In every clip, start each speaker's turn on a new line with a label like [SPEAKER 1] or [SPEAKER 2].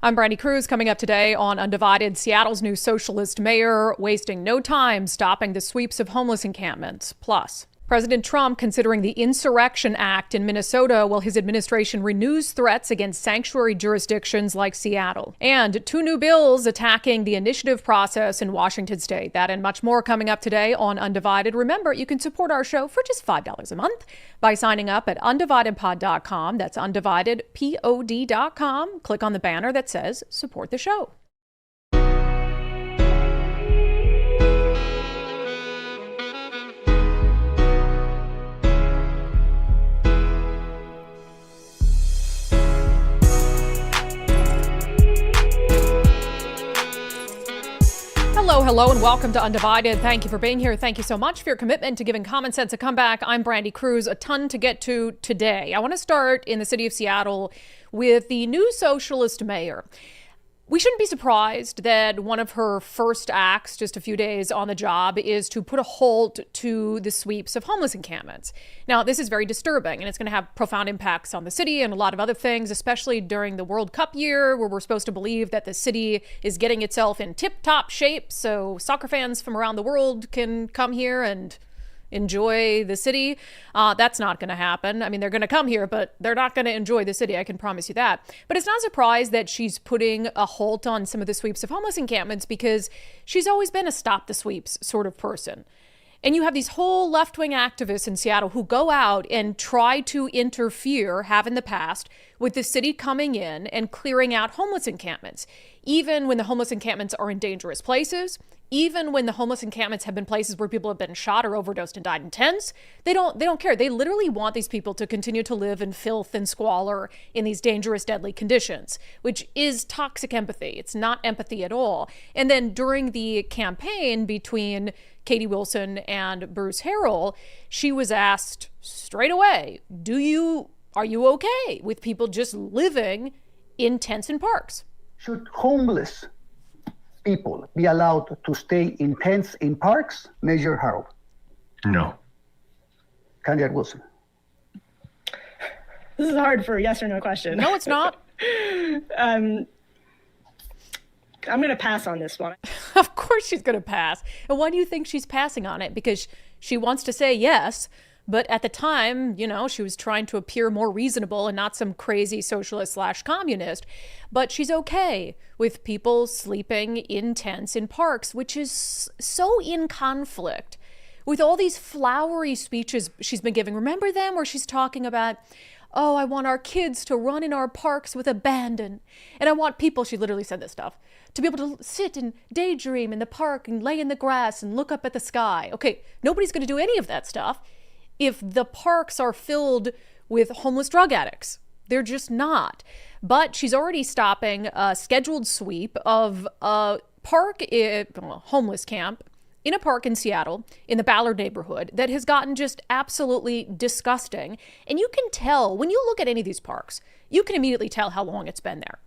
[SPEAKER 1] I'm Brandi Kruse. Coming up today on Undivided, Seattle's new socialist mayor wasting no time stopping the sweeps of homeless encampments. Plus, President Trump considering the Insurrection Act in Minnesota while his administration renews threats against sanctuary jurisdictions like Seattle. And two new bills attacking the initiative process in Washington state. That and much more coming up today on Undivided. Remember, you can support our show for just $5 a month by signing up at undividedpod.com. That's undividedpod.com. Click on the banner that says support the show. Hello, and welcome to Undivided. Thank you for being here. Thank you so much for your commitment to giving common sense a comeback. I'm Brandi Kruse. A ton to get to today. I want to start in the city of Seattle with the new socialist mayor. We shouldn't be surprised that one of her first acts, just a few days on the job, is to put a halt to the sweeps of homeless encampments. Now, this is very disturbing, and it's going to have profound impacts on the city and a lot of other things, especially during the World Cup year, where we're supposed to believe that the city is getting itself in tip-top shape so soccer fans from around the world can come here and enjoy the city. That's not going to happen. I mean, they're going to come here, but they're not going to enjoy the city. I can promise you that. But it's not a surprise that she's putting a halt on some of the sweeps of homeless encampments because she's always been a stop the sweeps sort of person. And you have these whole left-wing activists in Seattle who go out and try to interfere, have in the past, with the city coming in and clearing out homeless encampments. Even when the homeless encampments are in dangerous places, even when the homeless encampments have been places where people have been shot or overdosed and died in tents, they don't care. They literally want these people to continue to live in filth and squalor in these dangerous, deadly conditions, which is toxic empathy. It's not empathy at all. And then during the campaign between Katie Wilson and Bruce Harrell, she was asked straight away, are you okay with people just living in tents and parks?
[SPEAKER 2] Should homeless people be allowed to stay in tents in parks? Major Harrell.
[SPEAKER 3] No.
[SPEAKER 2] Candidate Wilson.
[SPEAKER 4] This is hard for a yes or no question.
[SPEAKER 1] No, it's not.
[SPEAKER 4] I'm going to pass on this one.
[SPEAKER 1] Of course she's going to pass. And why do you think she's passing on it? Because she wants to say yes, but at the time, she was trying to appear more reasonable and not some crazy socialist/communist. But she's okay with people sleeping in tents in parks, which is so in conflict with all these flowery speeches she's been giving. Remember them where she's talking about, oh, I want our kids to run in our parks with abandon. And I want people, she literally said this stuff, to be able to sit and daydream in the park and lay in the grass and look up at the sky. Okay, nobody's going to do any of that stuff if the parks are filled with homeless drug addicts. They're just not. But she's already stopping a scheduled sweep of a homeless camp in a park in Seattle, in the Ballard neighborhood, that has gotten just absolutely disgusting. And you can tell, when you look at any of these parks, you can immediately tell how long it's been there.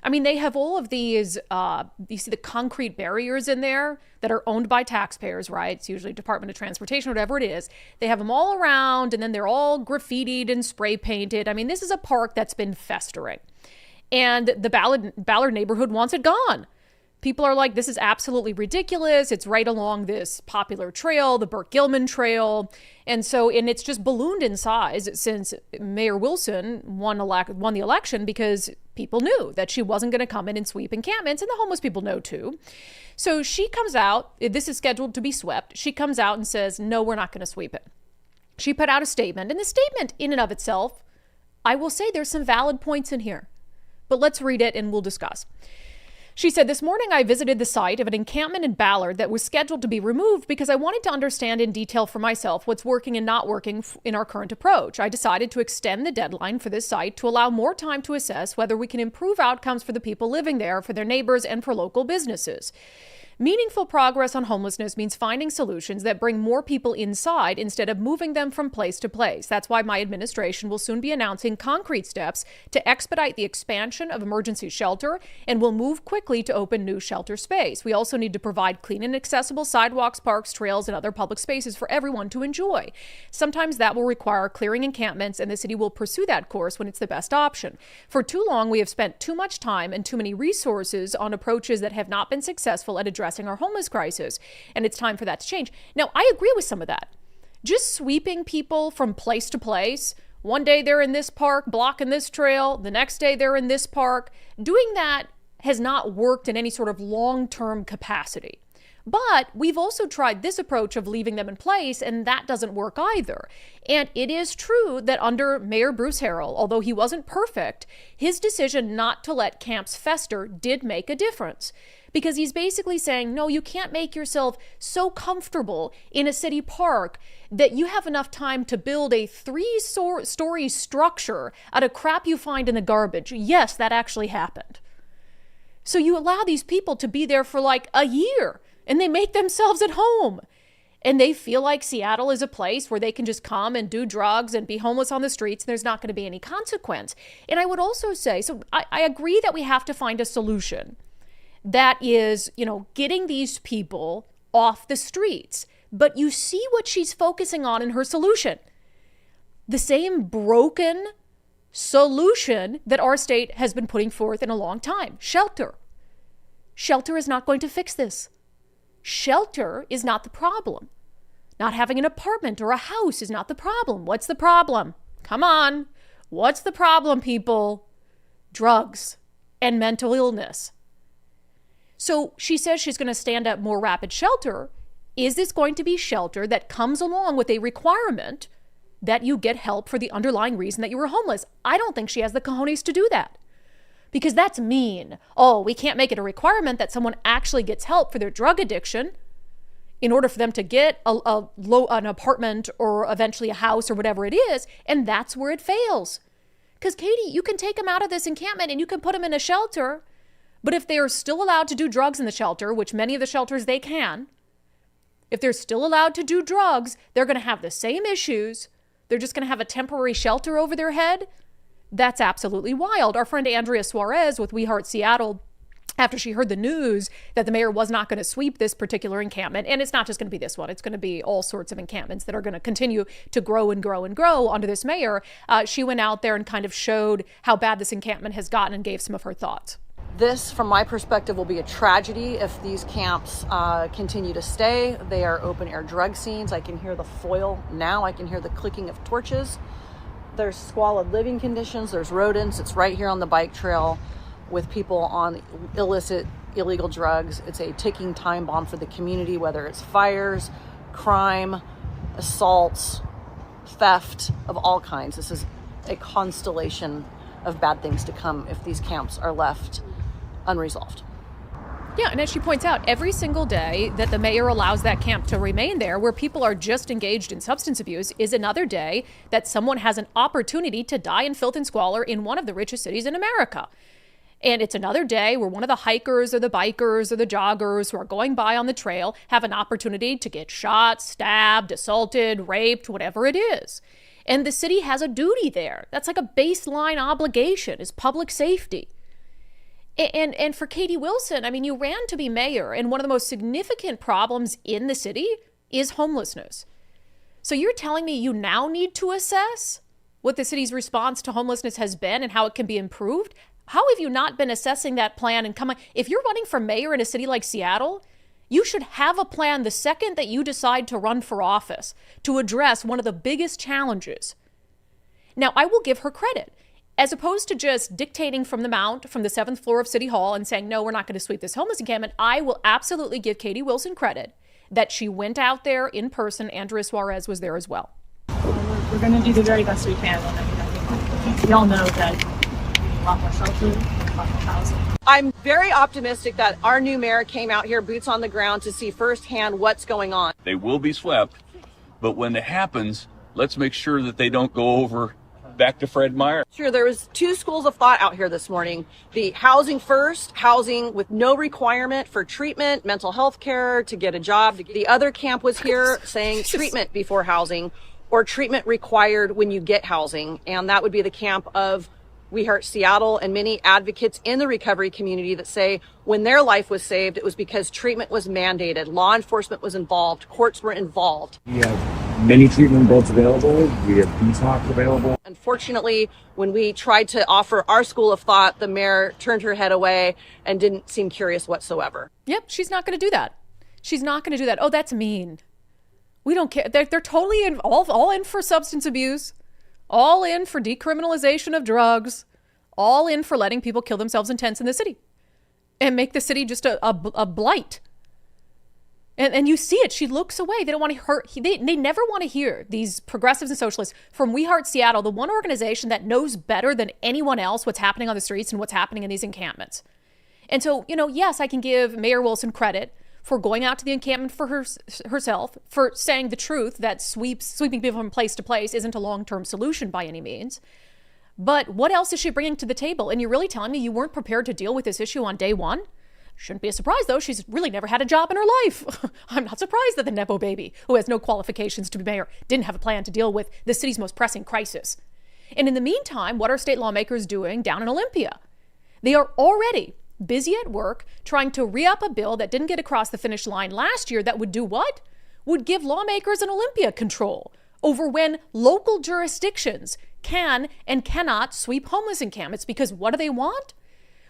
[SPEAKER 1] I mean, they have all of these, you see the concrete barriers in there that are owned by taxpayers, right? It's usually Department of Transportation, whatever it is. They have them all around, and then they're all graffitied and spray painted. I mean, this is a park that's been festering. And the Ballard neighborhood wants it gone. People are like, this is absolutely ridiculous. It's right along this popular trail, the Burke Gilman Trail. And it's just ballooned in size since Mayor Wilson won the election because people knew that she wasn't going to come in and sweep encampments, and the homeless people know too. So she comes out, this is scheduled to be swept. She comes out and says, no, we're not going to sweep it. She put out a statement, and the statement in and of itself, I will say there's some valid points in here, but let's read it and we'll discuss. She said, this morning I visited the site of an encampment in Ballard that was scheduled to be removed because I wanted to understand in detail for myself what's working and not working in our current approach. I decided to extend the deadline for this site to allow more time to assess whether we can improve outcomes for the people living there, for their neighbors, and for local businesses. Meaningful progress on homelessness means finding solutions that bring more people inside instead of moving them from place to place. That's why my administration will soon be announcing concrete steps to expedite the expansion of emergency shelter and will move quickly to open new shelter space. We also need to provide clean and accessible sidewalks, parks, trails, and other public spaces for everyone to enjoy. Sometimes that will require clearing encampments, and the city will pursue that course when it's the best option. For too long, we have spent too much time and too many resources on approaches that have not been successful at addressing our homeless crisis, and it's time for that to change. Now, I agree with some of that. Just sweeping people from place to place, one day they're in this park, blocking this trail, the next day they're in this park, doing that has not worked in any sort of long-term capacity. But we've also tried this approach of leaving them in place, and that doesn't work either. And it is true that under Mayor Bruce Harrell, although he wasn't perfect, his decision not to let camps fester did make a difference. Because he's basically saying, no, you can't make yourself so comfortable in a city park that you have enough time to build a 3-story structure out of crap you find in the garbage. Yes, that actually happened. So you allow these people to be there for like a year, and they make themselves at home. And they feel like Seattle is a place where they can just come and do drugs and be homeless on the streets, and there's not going to be any consequence. And I would also say, so I agree that we have to find a solution that is, getting these people off the streets. But you see what she's focusing on in her solution. The same broken solution that our state has been putting forth in a long time. Shelter. Shelter is not going to fix this. Shelter is not the problem. Not having an apartment or a house is not the problem. What's the problem? Come on. What's the problem, people? Drugs and mental illness. So she says she's going to stand up more rapid shelter. Is this going to be shelter that comes along with a requirement that you get help for the underlying reason that you were homeless? I don't think she has the cojones to do that, because that's mean. Oh, we can't make it a requirement that someone actually gets help for their drug addiction in order for them to get an apartment or eventually a house or whatever it is. And that's where it fails. Because Katie, you can take them out of this encampment and you can put them in a shelter. But if they are still allowed to do drugs in the shelter, which many of the shelters they can, if they're still allowed to do drugs, they're going to have the same issues. They're just going to have a temporary shelter over their head. That's absolutely wild. Our friend Andrea Suarez with We Heart Seattle, after she heard the news that the mayor was not going to sweep this particular encampment, and it's not just going to be this one, it's going to be all sorts of encampments that are going to continue to grow and grow and grow under this mayor, she went out there and kind of showed how bad this encampment has gotten and gave some of her thoughts.
[SPEAKER 3] This, from my perspective, will be a tragedy if these camps continue to stay. They are open-air drug scenes. I can hear the foil now. I can hear the clicking of torches. There's squalid living conditions. There's rodents. It's right here on the bike trail with people on illicit, illegal drugs. It's a ticking time bomb for the community, whether it's fires, crime, assaults, theft of all kinds. This is a constellation of bad things to come if these camps are left unresolved.
[SPEAKER 1] Yeah, and as she points out, every single day that the mayor allows that camp to remain there, where people are just engaged in substance abuse, is another day that someone has an opportunity to die in filth and squalor in one of the richest cities in America. And it's another day where one of the hikers or the bikers or the joggers who are going by on the trail have an opportunity to get shot, stabbed, assaulted, raped, whatever it is. And the city has a duty there. That's like a baseline obligation, is public safety. And for Katie Wilson, I mean, you ran to be mayor, and one of the most significant problems in the city is homelessness. So you're telling me you now need to assess what the city's response to homelessness has been and how it can be improved? How have you not been assessing that plan and coming? If you're running for mayor in a city like Seattle, you should have a plan the second that you decide to run for office to address one of the biggest challenges. Now, I will give her credit. As opposed to just dictating from the mount, from the 7th floor of City Hall and saying, no, we're not going to sweep this homeless encampment, I will absolutely give Katie Wilson credit that she went out there in person. Andrea Suarez was there as well.
[SPEAKER 5] We're going to do the very best we can. I mean, we all know that we need a lot more shelter, a lot more housing.
[SPEAKER 3] I'm very optimistic that our new mayor came out here, boots on the ground, to see firsthand what's going on.
[SPEAKER 6] They will be swept, but when it happens, let's make sure that they don't go over back to Fred Meyer.
[SPEAKER 3] Sure, there was two schools of thought out here this morning. The housing first, housing with no requirement for treatment, mental health care, to get a job. The other camp was here saying treatment before housing, or treatment required when you get housing. And that would be the camp of We Heart Seattle and many advocates in the recovery community that say when their life was saved, it was because treatment was mandated, law enforcement was involved, courts were involved.
[SPEAKER 7] We have many treatment beds available. We have detox available.
[SPEAKER 3] Unfortunately, when we tried to offer our school of thought, the mayor turned her head away and didn't seem curious whatsoever.
[SPEAKER 1] Yep, she's not going to do that. She's not going to do that. Oh, that's mean. We don't care. They're totally all in for substance abuse, all in for decriminalization of drugs, all in for letting people kill themselves in tents in the city and make the city just a blight. And you see it. She looks away. They don't want to hurt. They never want to hear these progressives and socialists from We Heart Seattle, the one organization that knows better than anyone else what's happening on the streets and what's happening in these encampments. And so, yes, I can give Mayor Wilson credit for going out to the encampment for herself, for saying the truth that sweeping people from place to place isn't a long-term solution by any means. But what else is she bringing to the table? And you're really telling me you weren't prepared to deal with this issue on day one? Shouldn't be a surprise, though. She's really never had a job in her life. I'm not surprised that the Nepo baby, who has no qualifications to be mayor, didn't have a plan to deal with the city's most pressing crisis. And in the meantime, what are state lawmakers doing down in Olympia? They are already busy at work trying to re-up a bill that didn't get across the finish line last year that would do what? Would give lawmakers in Olympia control over when local jurisdictions can and cannot sweep homeless encampments. Because what do they want?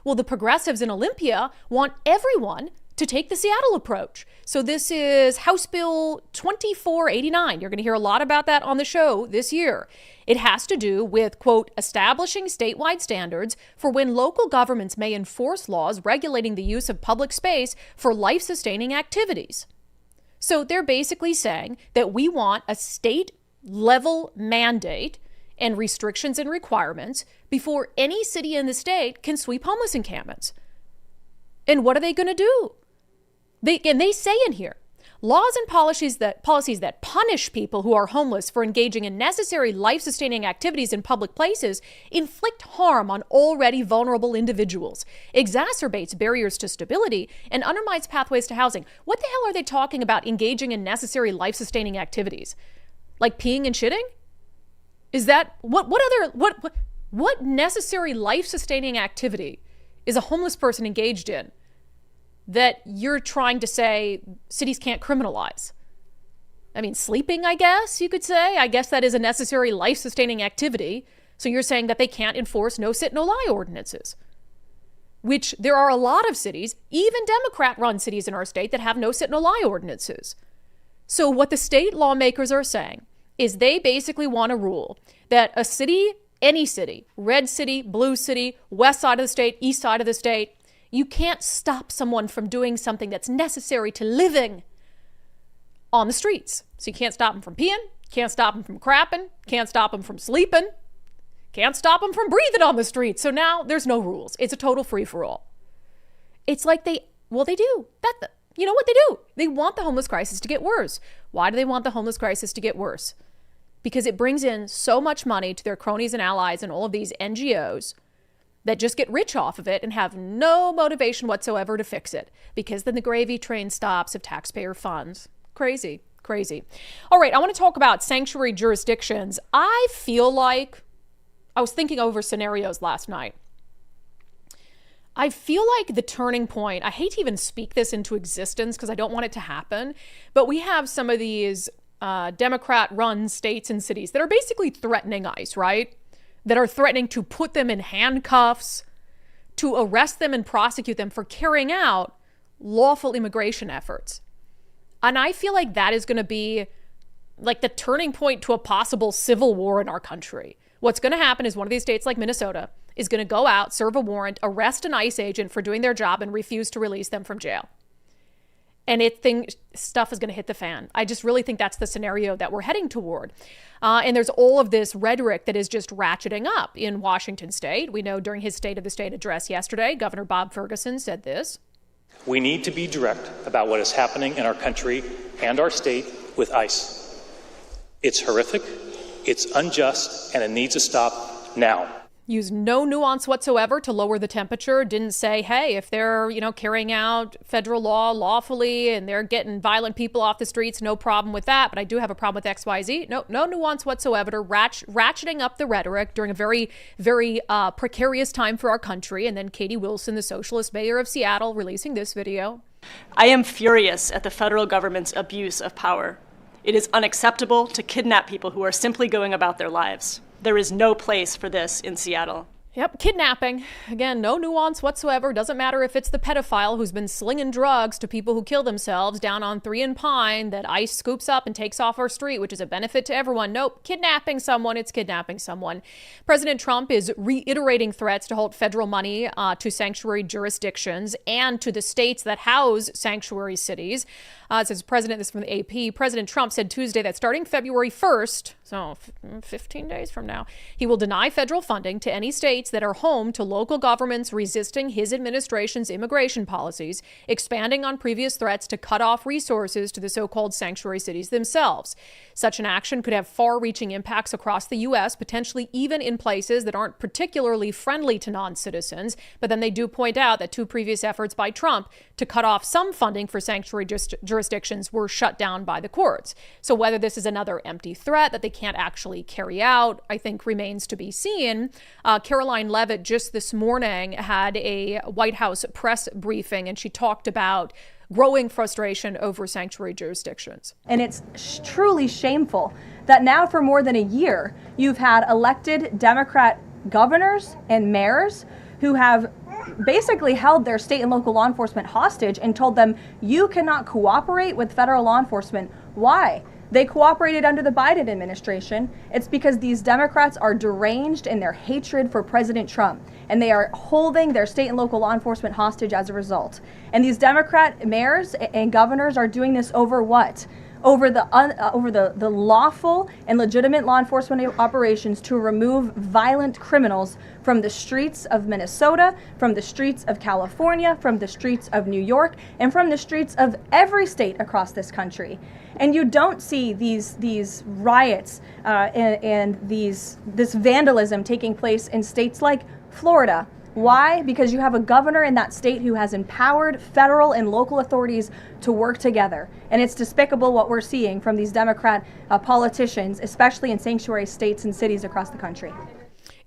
[SPEAKER 1] Well, the progressives in Olympia want everyone to take the Seattle approach. So this is House Bill 2489. You're going to hear a lot about that on the show this year. It has to do with, quote, establishing statewide standards for when local governments may enforce laws regulating the use of public space for life-sustaining activities. So they're basically saying that we want a state-level mandate and restrictions and requirements before any city in the state can sweep homeless encampments. And what are they going to do? They say in here, laws and policies that punish people who are homeless for engaging in necessary life-sustaining activities in public places inflict harm on already vulnerable individuals, exacerbates barriers to stability, and undermines pathways to housing. What the hell are they talking about engaging in necessary life-sustaining activities? Like peeing and shitting? Is that what necessary life-sustaining activity is a homeless person engaged in that you're trying to say cities can't criminalize? I mean, sleeping, I guess you could say. I guess that is a necessary life-sustaining activity. So you're saying that they can't enforce no sit, no lie ordinances, which there are a lot of cities, even Democrat-run cities in our state, that have no sit, no lie ordinances. So what the state lawmakers are saying is they basically want a rule that a city, any city, red city, blue city, west side of the state, east side of the state, you can't stop someone from doing something that's necessary to living on the streets. So you can't stop them from peeing, can't stop them from crapping, can't stop them from sleeping, can't stop them from breathing on the streets. So now there's no rules. It's a total free-for-all. It's like they do. You know what they do? They want the homeless crisis to get worse. Why do they want the homeless crisis to get worse? Because it brings in so much money to their cronies and allies and all of these NGOs that just get rich off of it and have no motivation whatsoever to fix it, because then the gravy train stops of taxpayer funds. Crazy. All right, I want to talk about sanctuary jurisdictions. I feel like I was thinking over scenarios last night. I feel like the turning point, I hate to even speak this into existence because I don't want it to happen, but we have some of these Democrat-run states and cities that are basically threatening ICE, right? That are threatening to put them in handcuffs, to arrest them and prosecute them for carrying out lawful immigration efforts. And I feel like that is going to be like the turning point to a possible civil war in our country. What's going to happen is one of these states like Minnesota is going to go out, serve a warrant, arrest an ICE agent for doing their job and refuse to release them from jail. And stuff is going to hit the fan. I just really think that's the scenario that we're heading toward. And there's all of this rhetoric that is just ratcheting up in Washington state. We know during his State of the State address yesterday, Governor Bob Ferguson said this.
[SPEAKER 8] We need to be direct about what is happening in our country and our state with ICE. It's horrific. It's unjust, and it needs to stop now.
[SPEAKER 1] Used no nuance whatsoever to lower the temperature. Didn't say, hey, if they're, carrying out federal law lawfully and they're getting violent people off the streets, no problem with that. But I do have a problem with XYZ. No nuance whatsoever. Ratcheting up the rhetoric during a very, very precarious time for our country. And then Katie Wilson, the socialist mayor of Seattle, releasing this video.
[SPEAKER 6] I am furious at the federal government's abuse of power. It is unacceptable to kidnap people who are simply going about their lives. There is no place for this in Seattle.
[SPEAKER 1] Yep, kidnapping. Again, no nuance whatsoever. Doesn't matter if it's the pedophile who's been slinging drugs to people who kill themselves down on 3 and Pine that ICE scoops up and takes off our street, which is a benefit to everyone. Nope, kidnapping someone, it's kidnapping someone. President Trump is reiterating threats to halt federal money to sanctuary jurisdictions and to the states that house sanctuary cities. It says President, this is from the AP, President Trump said Tuesday that starting February 1st, so 15 days from now, he will deny federal funding to any states that are home to local governments resisting his administration's immigration policies, expanding on previous threats to cut off resources to the so-called sanctuary cities themselves. Such an action could have far-reaching impacts across the U.S., potentially even in places that aren't particularly friendly to non-citizens. But then they do point out that 2 previous efforts by Trump to cut off some funding for sanctuary jurisdictions were shut down by the courts. So whether this is another empty threat that they can't actually carry out, I think remains to be seen. Caroline Leavitt just this morning had a White House press briefing, and she talked about growing frustration over sanctuary jurisdictions.
[SPEAKER 9] And it's truly shameful that now for more than a year, you've had elected Democrat governors and mayors who have basically held their state and local law enforcement hostage and told them, you cannot cooperate with federal law enforcement. Why? They cooperated under the Biden administration. It's because these Democrats are deranged in their hatred for President Trump, and they are holding their state and local law enforcement hostage as a result. And these Democrat mayors and governors are doing this over what? Over the lawful and legitimate law enforcement operations to remove violent criminals from the streets of Minnesota, from the streets of California, from the streets of New York, and from the streets of every state across this country. And you don't see these riots and this vandalism taking place in states like Florida. Why? Because you have a governor in that state who has empowered federal and local authorities to work together. And it's despicable what we're seeing from these Democrat politicians, especially in sanctuary states and cities across the country.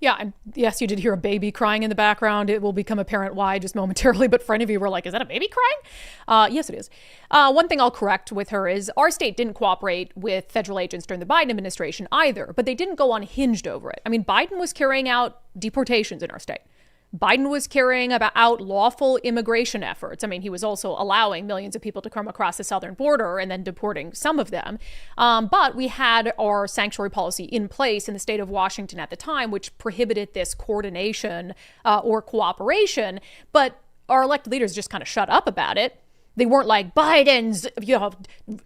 [SPEAKER 1] Yeah, and yes, you did hear a baby crying in the background. It will become apparent why just momentarily, but for any of you who were like, is that a baby crying? Yes, it is. One thing I'll correct with her is our state didn't cooperate with federal agents during the Biden administration either, but they didn't go unhinged over it. I mean, Biden was carrying out deportations in our state. Biden was carrying out lawful immigration efforts. I mean, he was also allowing millions of people to come across the southern border and then deporting some of them. But we had our sanctuary policy in place in the state of Washington at the time, which prohibited this coordination or cooperation. But our elected leaders just kind of shut up about it. They weren't like Biden's,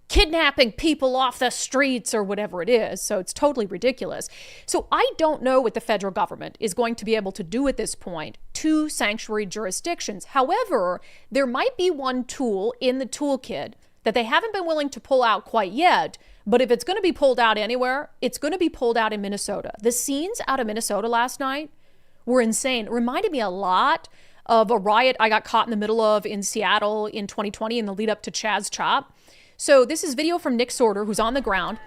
[SPEAKER 1] kidnapping people off the streets or whatever it is. So it's totally ridiculous. So I don't know what the federal government is going to be able to do at this point to sanctuary jurisdictions. However, there might be one tool in the toolkit that they haven't been willing to pull out quite yet. But if it's going to be pulled out anywhere, it's going to be pulled out in Minnesota. The scenes out of Minnesota last night were insane. It reminded me a lot of a riot I got caught in the middle of in Seattle in 2020 in the lead up to Chaz Chop. So this is video from Nick Sorter, who's on the ground.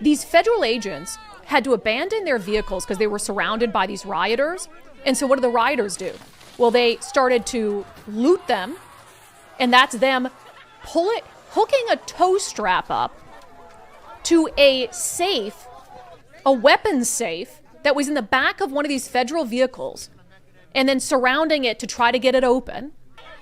[SPEAKER 1] These federal agents had to abandon their vehicles because they were surrounded by these rioters. And so what do the rioters do? Well, they started to loot them, and that's them hooking a tow strap up to a safe, a weapons safe that was in the back of one of these federal vehicles, and then surrounding it to try to get it open.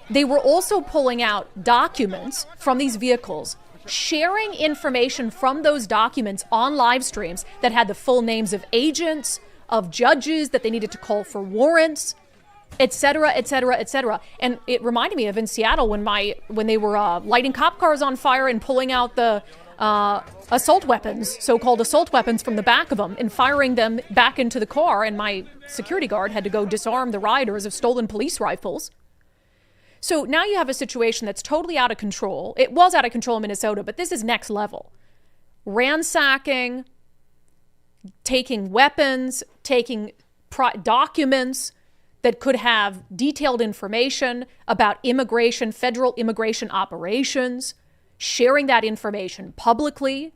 [SPEAKER 1] They were also pulling out documents from these vehicles, sharing information from those documents on live streams that had the full names of agents, of judges that they needed to call for warrants, et cetera, et cetera, et cetera. And it reminded me of in Seattle when they were lighting cop cars on fire and pulling out the assault weapons, so-called assault weapons from the back of them and firing them back into the car. And my security guard had to go disarm the rioters of stolen police rifles. So now you have a situation that's totally out of control. It was out of control in Minnesota, but this is next level. Ransacking, taking weapons, taking documents that could have detailed information about immigration, federal immigration operations, sharing that information publicly.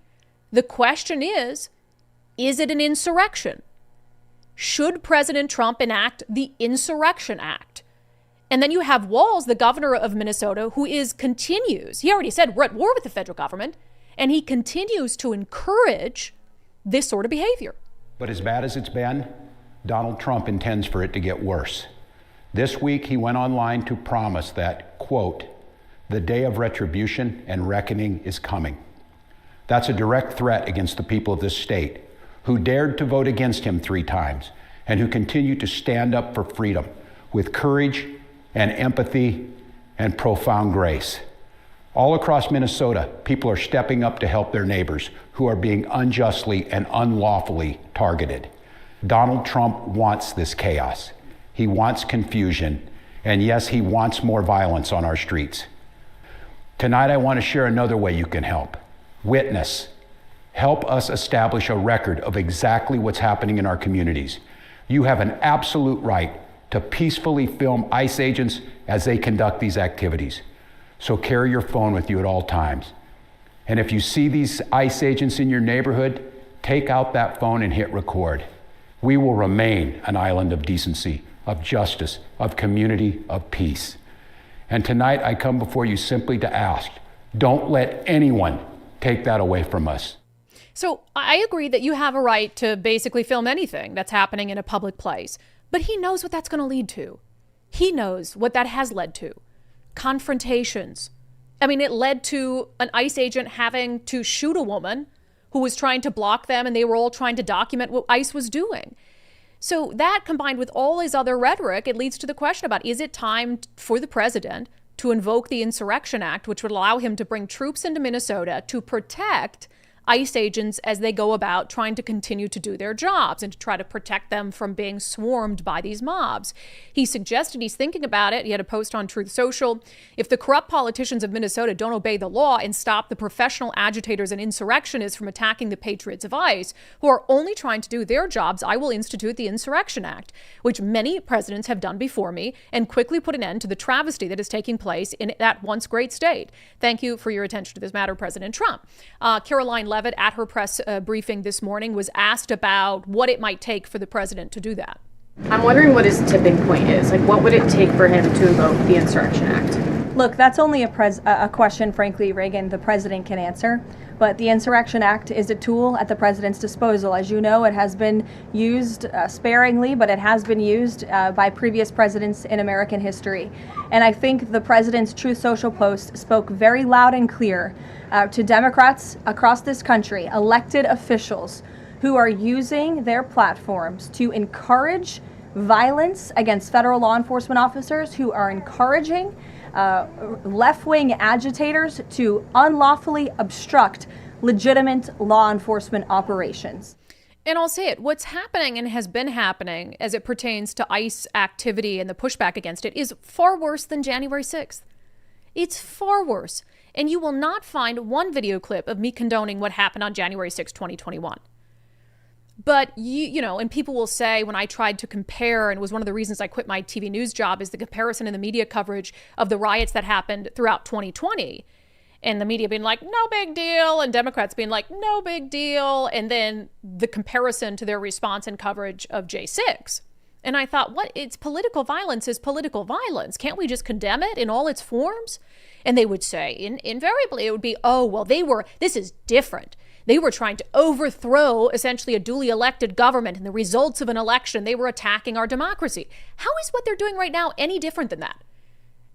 [SPEAKER 1] The question is it an insurrection? Should President Trump enact the Insurrection Act? And then you have Walz, the governor of Minnesota, who continues. He already said we're at war with the federal government, and he continues to encourage this sort of behavior.
[SPEAKER 10] But as bad as it's been, Donald Trump intends for it to get worse. This week, he went online to promise that, quote, the day of retribution and reckoning is coming. That's a direct threat against the people of this state, who dared to vote against him 3 times and who continue to stand up for freedom with courage and empathy and profound grace. All across Minnesota, people are stepping up to help their neighbors who are being unjustly and unlawfully targeted. Donald Trump wants this chaos. He wants confusion. And yes, he wants more violence on our streets. Tonight, I want to share another way you can help. Witness. Help us establish a record of exactly what's happening in our communities. You have an absolute right to peacefully film ICE agents as they conduct these activities. So carry your phone with you at all times. And if you see these ICE agents in your neighborhood, take out that phone and hit record. We will remain an island of decency, of justice, of community, of peace. And tonight I come before you simply to ask, don't let anyone take that away from us.
[SPEAKER 1] So I agree that you have a right to basically film anything that's happening in a public place, but he knows what that's going to lead to. He knows what that has led to. Confrontations. I mean, it led to an ICE agent having to shoot a woman who was trying to block them, and they were all trying to document what ICE was doing. So that, combined with all his other rhetoric, it leads to the question about, is it time for the president to invoke the Insurrection Act, which would allow him to bring troops into Minnesota to protect ICE agents as they go about trying to continue to do their jobs and to try to protect them from being swarmed by these mobs. He suggested he's thinking about it. He had a post on Truth Social. If the corrupt politicians of Minnesota don't obey the law and stop the professional agitators and insurrectionists from attacking the patriots of ICE, who are only trying to do their jobs, I will institute the Insurrection Act, which many presidents have done before me, and quickly put an end to the travesty that is taking place in that once great state. Thank you for your attention to this matter, President Trump. Caroline Leavitt, at her press briefing this morning, was asked about what it might take for the president to do that.
[SPEAKER 11] I'm wondering what his tipping point is. Like, what would it take for him to invoke the Insurrection Act?
[SPEAKER 9] Look, that's only a question, frankly, Reagan, the president can answer. But the Insurrection Act is a tool at the president's disposal. As you know, it has been used sparingly, but it has been used by previous presidents in American history. And I think the president's Truth Social post spoke very loud and clear to Democrats across this country, elected officials who are using their platforms to encourage violence against federal law enforcement officers, who are encouraging left-wing agitators to unlawfully obstruct legitimate law enforcement operations.
[SPEAKER 1] And I'll say it, what's happening and has been happening as it pertains to ICE activity and the pushback against it is far worse than January 6th. It's far worse. And you will not find one video clip of me condoning what happened on January 6, 2021. But, you know, and people will say when I tried to compare, and it was one of the reasons I quit my TV news job, is the comparison in the media coverage of the riots that happened throughout 2020. And the media being like, no big deal, and Democrats being like, no big deal. And then the comparison to their response and coverage of J6. And I thought, what? It's political violence is political violence. Can't we just condemn it in all its forms? And they would say, invariably, it would be, oh, well, this is different. They were trying to overthrow essentially a duly elected government and the results of an election. They were attacking our democracy. How is what they're doing right now any different than that?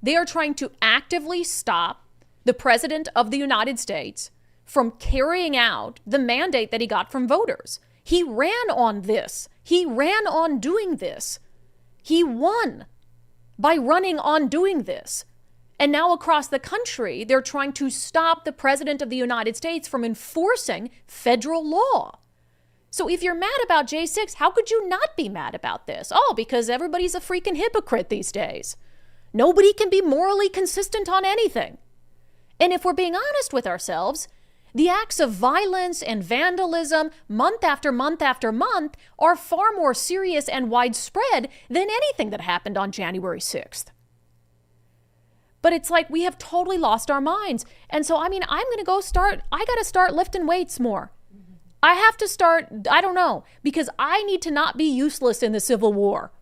[SPEAKER 1] They are trying to actively stop the president of the United States from carrying out the mandate that he got from voters. He ran on this. He ran on doing this. He won by running on doing this. And now across the country, they're trying to stop the president of the United States from enforcing federal law. So if you're mad about J6, how could you not be mad about this? Oh, because everybody's a freaking hypocrite these days. Nobody can be morally consistent on anything. And if we're being honest with ourselves, The acts of violence and vandalism month after month after month are far more serious and widespread than anything that happened on January 6th. But it's like we have totally lost our minds. And so, I got to start lifting weights more. I have to start, I don't know, because I need to not be useless in the Civil War.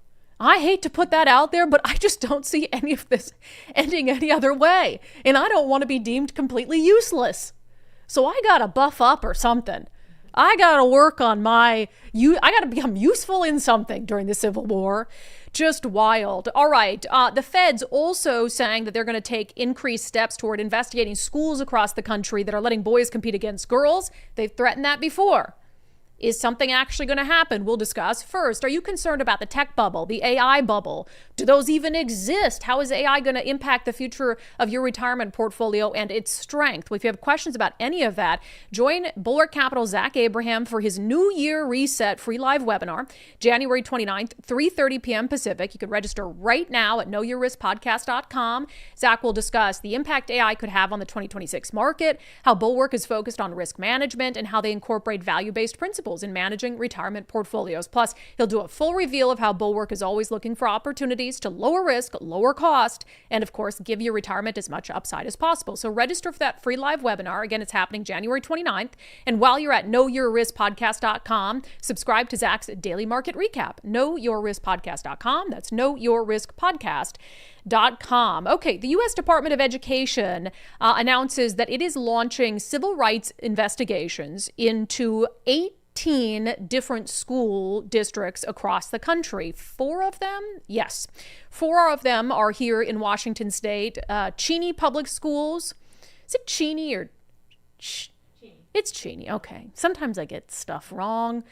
[SPEAKER 1] I hate to put that out there, but I just don't see any of this ending any other way. And I don't want to be deemed completely useless. So I got to buff up or something. I got to work on I got to become useful in something during the Civil War. Just wild. All right. The feds also saying that they're going to take increased steps toward investigating schools across the country that are letting boys compete against girls. They've threatened that before. Is something actually going to happen? We'll discuss. First, are you concerned about the tech bubble, the AI bubble? Do those even exist? How is AI going to impact the future of your retirement portfolio and its strength? Well, if you have questions about any of that, join Bulwark Capital Zach Abraham for his New Year Reset free live webinar, January 29th, 3:30 p.m. Pacific. You can register right now at knowyourriskpodcast.com. Zach will discuss the impact AI could have on the 2026 market, how Bulwark is focused on risk management, and how they incorporate value-based principles in managing retirement portfolios. Plus, he'll do a full reveal of how Bulwark is always looking for opportunities to lower risk, lower cost, and of course, give your retirement as much upside as possible. So register for that free live webinar. Again, it's happening January 29th. And while you're at knowyourriskpodcast.com, subscribe to Zach's daily market recap. Knowyourriskpodcast.com. That's knowyourriskpodcast.com. Okay, the U.S. Department of Education announces that it is launching civil rights investigations into 18 different school districts across the country. 4 of them? Yes. 4 of them are here in Washington State. Cheney Public Schools. Is it Cheney or... Cheney. It's Cheney. Okay. Sometimes I get stuff wrong.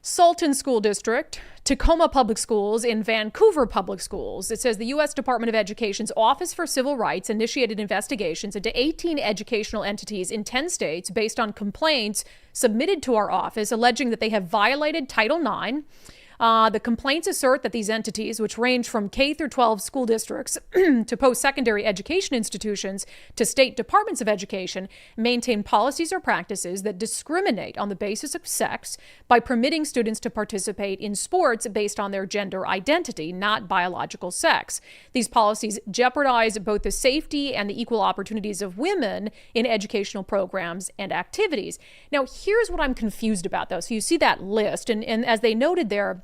[SPEAKER 1] Sultan School District, Tacoma Public Schools, and Vancouver Public Schools. It says the U.S. Department of Education's Office for Civil Rights initiated investigations into 18 educational entities in 10 states based on complaints submitted to our office alleging that they have violated Title IX. The complaints assert that these entities, which range from K through 12 school districts to post-secondary education institutions to state departments of education, maintain policies or practices that discriminate on the basis of sex by permitting students to participate in sports based on their gender identity, not biological sex. These policies jeopardize both the safety and the equal opportunities of women in educational programs and activities. Now, here's what I'm confused about, though. So you see that list, and as they noted there,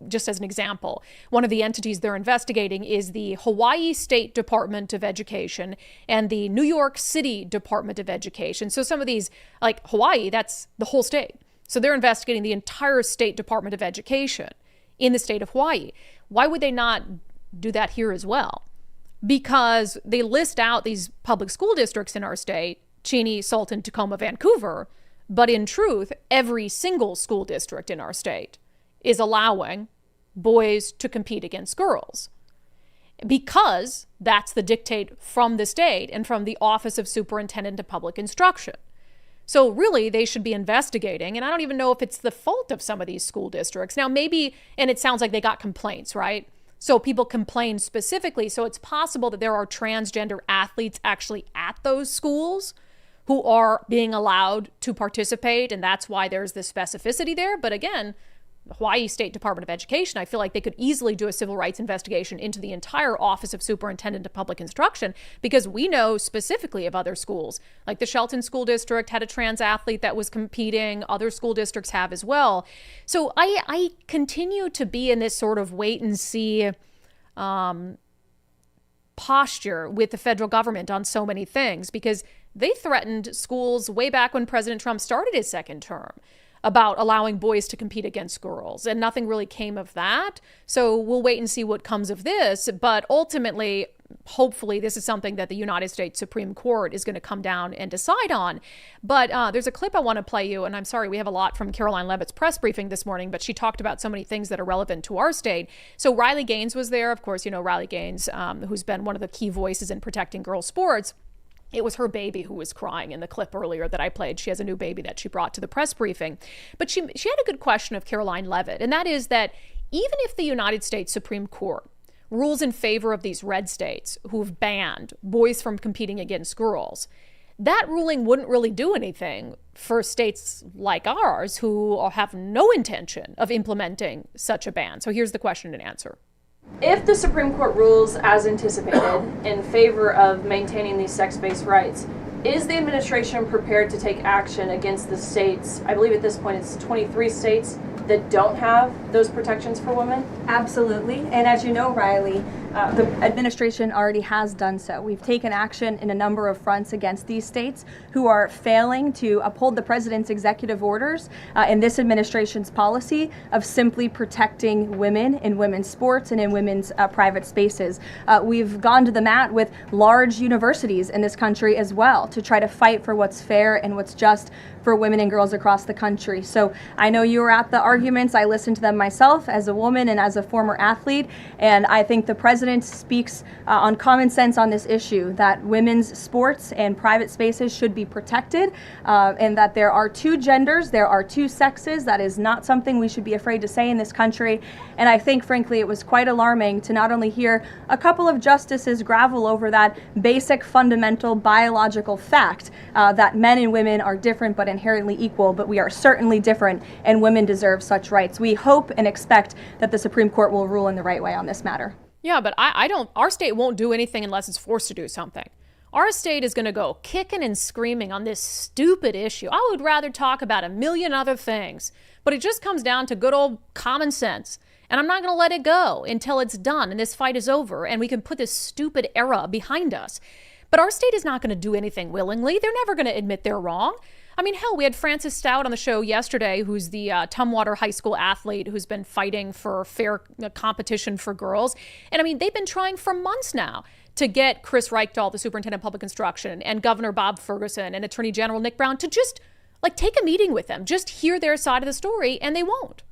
[SPEAKER 1] just as an example, one of the entities they're investigating is the Hawaii State Department of Education and the New York City Department of Education. So some of these, like Hawaii, that's the whole state. So they're investigating the entire State Department of Education in the state of Hawaii. Why would they not do that here as well? Because they list out these public school districts in our state, Cheney, Sultan, Tacoma, Vancouver, but in truth, every single school district in our state is allowing boys to compete against girls because that's the dictate from the state and from the Office of Superintendent of Public Instruction. So really, they should be investigating, and I don't even know if it's the fault of some of these school districts. Now, maybe, and it sounds like they got complaints, right? So people complain specifically, so it's possible that there are transgender athletes actually at those schools who are being allowed to participate, and that's why there's this specificity there. But again, the Hawaii State Department of Education, I feel like they could easily do a civil rights investigation into the entire Office of Superintendent of Public Instruction, because we know specifically of other schools. Like the Shelton School District had a trans athlete that was competing. Other school districts have as well. So I continue to be in this sort of wait and see posture with the federal government on so many things, because they threatened schools way back when President Trump started his second term about allowing boys to compete against girls, and nothing really came of that. So we'll wait and see what comes of this. But ultimately, hopefully, this is something that the United States Supreme Court is going to come down and decide on. But there's a clip I want to play you, and I'm sorry, we have a lot from Caroline Leavitt's press briefing this morning, but she talked about so many things that are relevant to our state. So Riley Gaines was there. Of course, you know Riley Gaines, who's been one of the key voices in protecting girls' sports. It was her baby who was crying in the clip earlier that I played. She has a new baby that she brought to the press briefing. But she had a good question of Caroline Leavitt, and that is that even if the United States Supreme Court rules in favor of these red states who've banned boys from competing against girls, that ruling wouldn't really do anything for states like ours who have no intention of implementing such a ban. So here's the question and answer.
[SPEAKER 9] If the Supreme Court rules as anticipated in favor of maintaining these sex-based rights, is the administration prepared to take action against the states? I believe at this point it's 23 states that don't have those protections for women? Absolutely. And as you know, Riley, the administration already has done so. We've taken action in a number of fronts against these states who are failing to uphold the president's executive orders and this administration's policy of simply protecting women in women's sports and in women's private spaces. We've gone to the mat with large universities in this country as well to try to fight for what's fair and what's just for women and girls across the country. So I know you were at the arguments. I listened to them myself as a woman and as a former athlete, and I think the president speaks on common sense on this issue, that women's sports and private spaces should be protected, and that there are two genders, there are two sexes. That is not something we should be afraid to say in this country. And I think, frankly, it was quite alarming to not only hear a couple of justices gravel over that basic, fundamental, biological fact that men and women are different but inherently equal, but we are certainly different, and women deserve such rights. We hope and expect that the Supreme Court will rule in the right way on this matter.
[SPEAKER 1] Yeah, but our state won't do anything unless it's forced to do something. Our state is going to go kicking and screaming on this stupid issue. I would rather talk about a million other things, but it just comes down to good old common sense. And I'm not going to let it go until it's done and this fight is over and we can put this stupid era behind us. But our state is not going to do anything willingly. They're never going to admit they're wrong. I mean, hell, we had Frances Stout on the show yesterday, who's the Tumwater High School athlete who's been fighting for fair competition for girls. And I mean, they've been trying for months now to get Chris Reichdahl, the superintendent of public instruction, and Governor Bob Ferguson and Attorney General Nick Brown to just take a meeting with them, just hear their side of the story, and they won't.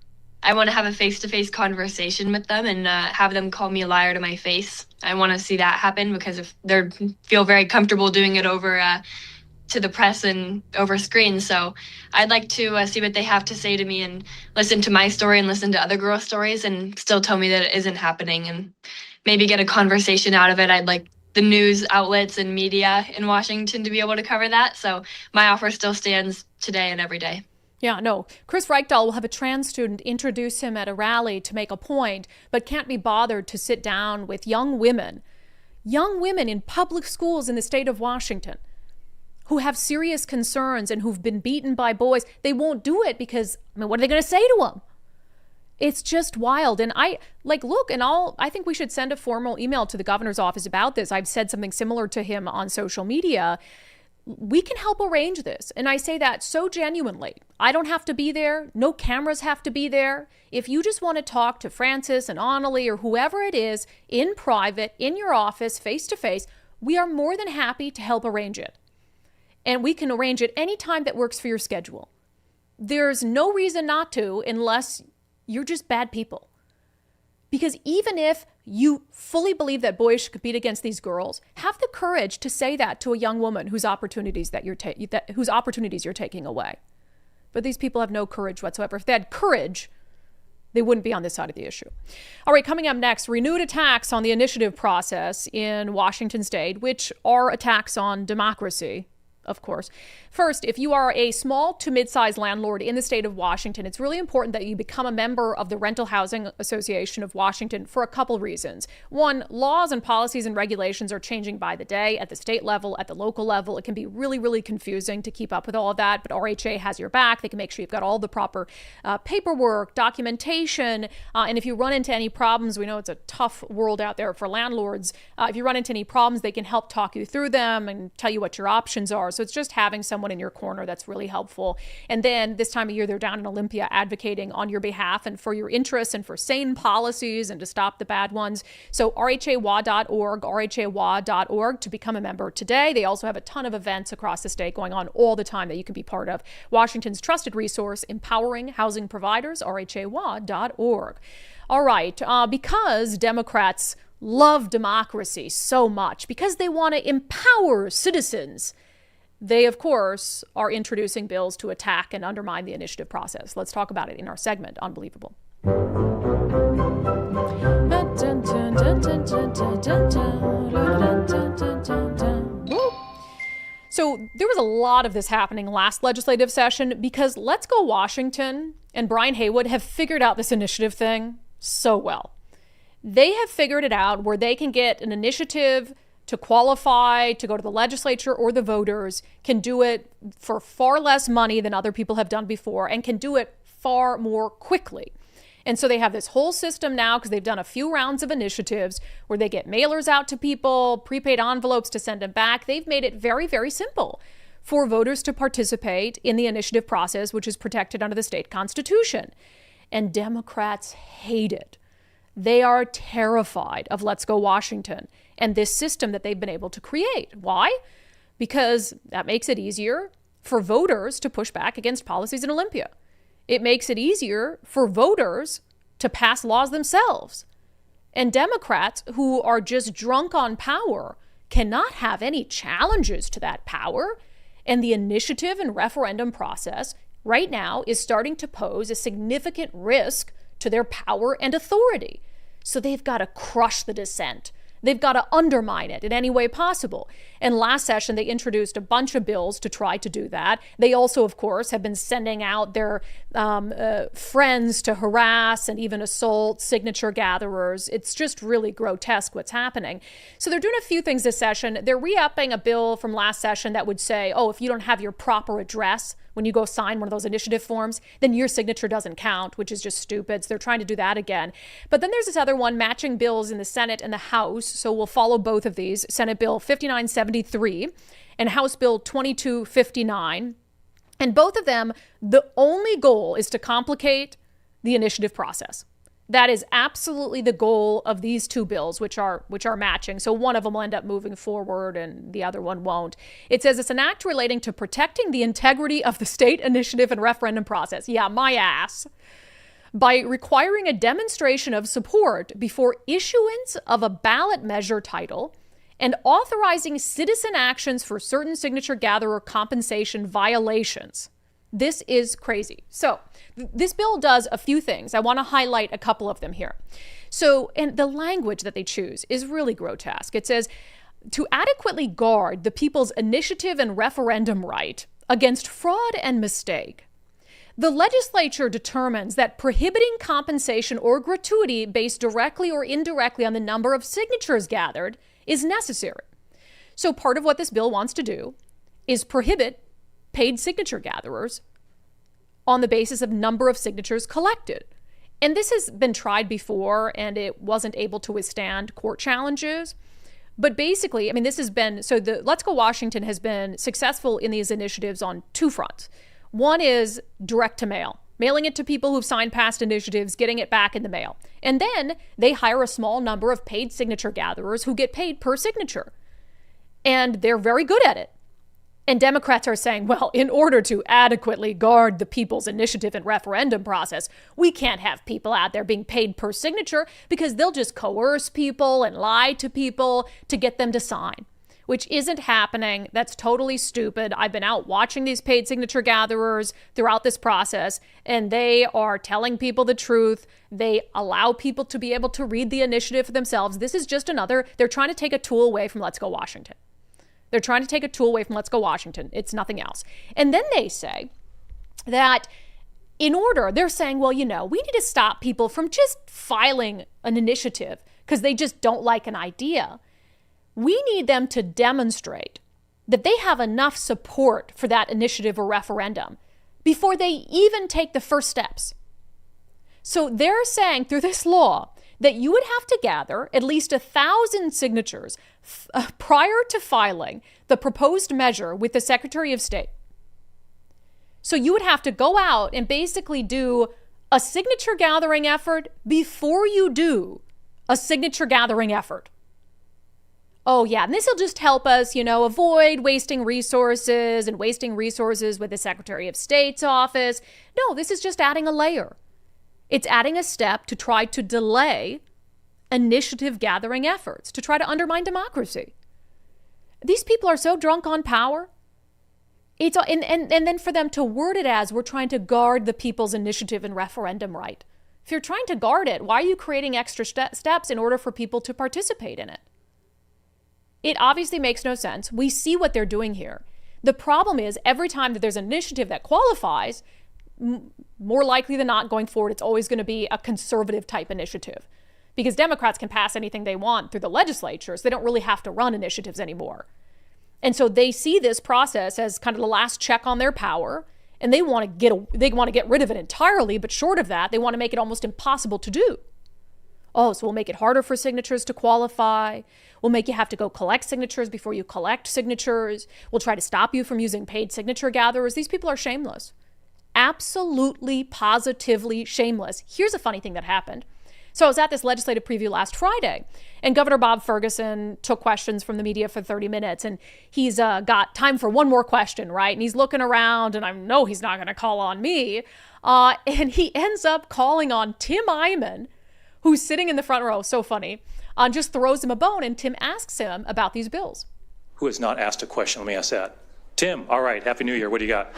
[SPEAKER 12] I want to have a face-to-face conversation with them and have them call me a liar to my face. I want to see that happen because if they feel very comfortable doing it over to the press and over screens. So I'd like to see what they have to say to me and listen to my story and listen to other girls' stories and still tell me that it isn't happening and maybe get a conversation out of it. I'd like the news outlets and media in Washington to be able to cover that. So my offer still stands today and every day.
[SPEAKER 1] Yeah, no. Chris Reichdahl will have a trans student introduce him at a rally to make a point, but can't be bothered to sit down with young women in public schools in the state of Washington who have serious concerns and who've been beaten by boys. They won't do it because, I mean, what are they going to say to them? It's just wild. And I think we should send a formal email to the governor's office about this. I've said something similar to him on social media. We can help arrange this. And I say that so genuinely. I don't have to be there. No cameras have to be there. If you just want to talk to Francis and Annalie or whoever it is in private, in your office, face to face, we are more than happy to help arrange it. And we can arrange it any time that works for your schedule. There's no reason not to unless you're just bad people. Because even if you fully believe that boys should compete against these girls, have the courage to say that to a young woman whose opportunities you're taking away. But these people have no courage whatsoever. If they had courage, they wouldn't be on this side of the issue. All right, coming up next, renewed attacks on the initiative process in Washington state, which are attacks on democracy, of course. First, if you are a small to mid-sized landlord in the state of Washington, it's really important that you become a member of the Rental Housing Association of Washington for a couple reasons. One, laws and policies and regulations are changing by the day at the state level, at the local level. It can be really, really confusing to keep up with all of that, but RHA has your back. They can make sure you've got all the proper paperwork, documentation, and if you run into any problems, we know it's a tough world out there for landlords. If you run into any problems, they can help talk you through them and tell you what your options are. So it's just having someone in your corner that's really helpful. And then this time of year, they're down in Olympia advocating on your behalf and for your interests and for sane policies and to stop the bad ones. So rhawa.org to become a member today. They also have a ton of events across the state going on all the time that you can be part of. Washington's trusted resource, empowering housing providers, rhawa.org. All right, because Democrats love democracy so much, because they want to empower citizens, they, of course, are introducing bills to attack and undermine the initiative process. Let's talk about it in our segment, Unbelievable. So there was a lot of this happening last legislative session because Let's Go Washington and Brian Haywood have figured out this initiative thing so well. They have figured it out where they can get an initiative to qualify, to go to the legislature, or the voters can do it for far less money than other people have done before and can do it far more quickly. And so they have this whole system now because they've done a few rounds of initiatives where they get mailers out to people, prepaid envelopes to send them back. They've made it very, very simple for voters to participate in the initiative process, which is protected under the state constitution. And Democrats hate it. They are terrified of Let's Go Washington and this system that they've been able to create. Why? Because that makes it easier for voters to push back against policies in Olympia. It makes it easier for voters to pass laws themselves. And Democrats who are just drunk on power cannot have any challenges to that power. And the initiative and referendum process right now is starting to pose a significant risk to their power and authority. So they've got to crush the dissent. They've got to undermine it in any way possible. And last session, they introduced a bunch of bills to try to do that. They also, of course, have been sending out their friends to harass and even assault signature gatherers. It's just really grotesque what's happening. So they're doing a few things this session. They're re-upping a bill from last session that would say, oh, if you don't have your proper address when you go sign one of those initiative forms, then your signature doesn't count, which is just stupid. So they're trying to do that again. But then there's this other one, matching bills in the Senate and the House. So we'll follow both of these, Senate Bill 5973 and House Bill 2259. And both of them, the only goal is to complicate the initiative process. That is absolutely the goal of these two bills, which are matching. So one of them will end up moving forward and the other one won't. It says it's an act relating to protecting the integrity of the state initiative and referendum process. Yeah, my ass. By requiring a demonstration of support before issuance of a ballot measure title and authorizing citizen actions for certain signature gatherer compensation violations. This is crazy. So this bill does a few things. I want to highlight a couple of them here. So, and the language that they choose is really grotesque. It says, to adequately guard the people's initiative and referendum right against fraud and mistake, the legislature determines that prohibiting compensation or gratuity based directly or indirectly on the number of signatures gathered is necessary. So part of what this bill wants to do is prohibit paid signature gatherers on the basis of number of signatures collected. And this has been tried before and it wasn't able to withstand court challenges. But basically, I mean, this has been, so the Let's Go Washington has been successful in these initiatives on two fronts. One is direct to mail, mailing it to people who've signed past initiatives, getting it back in the mail. And then they hire a small number of paid signature gatherers who get paid per signature. And they're very good at it. And Democrats are saying, well, in order to adequately guard the people's initiative and referendum process, we can't have people out there being paid per signature because they'll just coerce people and lie to people to get them to sign, which isn't happening. That's totally stupid. I've been out watching these paid signature gatherers throughout this process, and they are telling people the truth. They allow people to be able to read the initiative for themselves. This is just another, they're trying to take a tool away from Let's Go Washington. They're trying to take a tool away from Let's Go Washington. It's nothing else. And then they say that they're saying, well, we need to stop people from just filing an initiative because they just don't like an idea. We need them to demonstrate that they have enough support for that initiative or referendum before they even take the first steps. So they're saying through this law that you would have to gather at least 1,000 signatures prior to filing the proposed measure with the Secretary of State. So you would have to go out and basically do a signature gathering effort before you do a signature gathering effort. Oh yeah, and this will just help us, avoid wasting resources with the Secretary of State's office. No, this is just adding a layer. It's adding a step to try to delay initiative gathering efforts, to try to undermine democracy. These people are so drunk on power. And then for them to word it as we're trying to guard the people's initiative and referendum right. If you're trying to guard it, why are you creating extra steps in order for people to participate in it? It obviously makes no sense. We see what they're doing here. The problem is every time that there's an initiative that qualifies, more likely than not going forward, it's always going to be a conservative type initiative, because Democrats can pass anything they want through the legislature, so they don't really have to run initiatives anymore. And so they see this process as kind of the last check on their power, and they want to get rid of it entirely, but short of that, they want to make it almost impossible to do. Oh, so we'll make it harder for signatures to qualify. We'll make you have to go collect signatures before you collect signatures. We'll try to stop you from using paid signature gatherers. These people are shameless. Absolutely, positively shameless. Here's a funny thing that happened. So I was at this legislative preview last Friday, and Governor Bob Ferguson took questions from the media for 30 minutes, and he's got time for one more question, right? And he's looking around, and I know he's not going to call on me. And he ends up calling on Tim Eyman, who's sitting in the front row, so funny, just throws him a bone, and Tim asks him about these bills.
[SPEAKER 8] Who has not asked a question? Let me ask that. Tim, all right, Happy New Year. What do you got?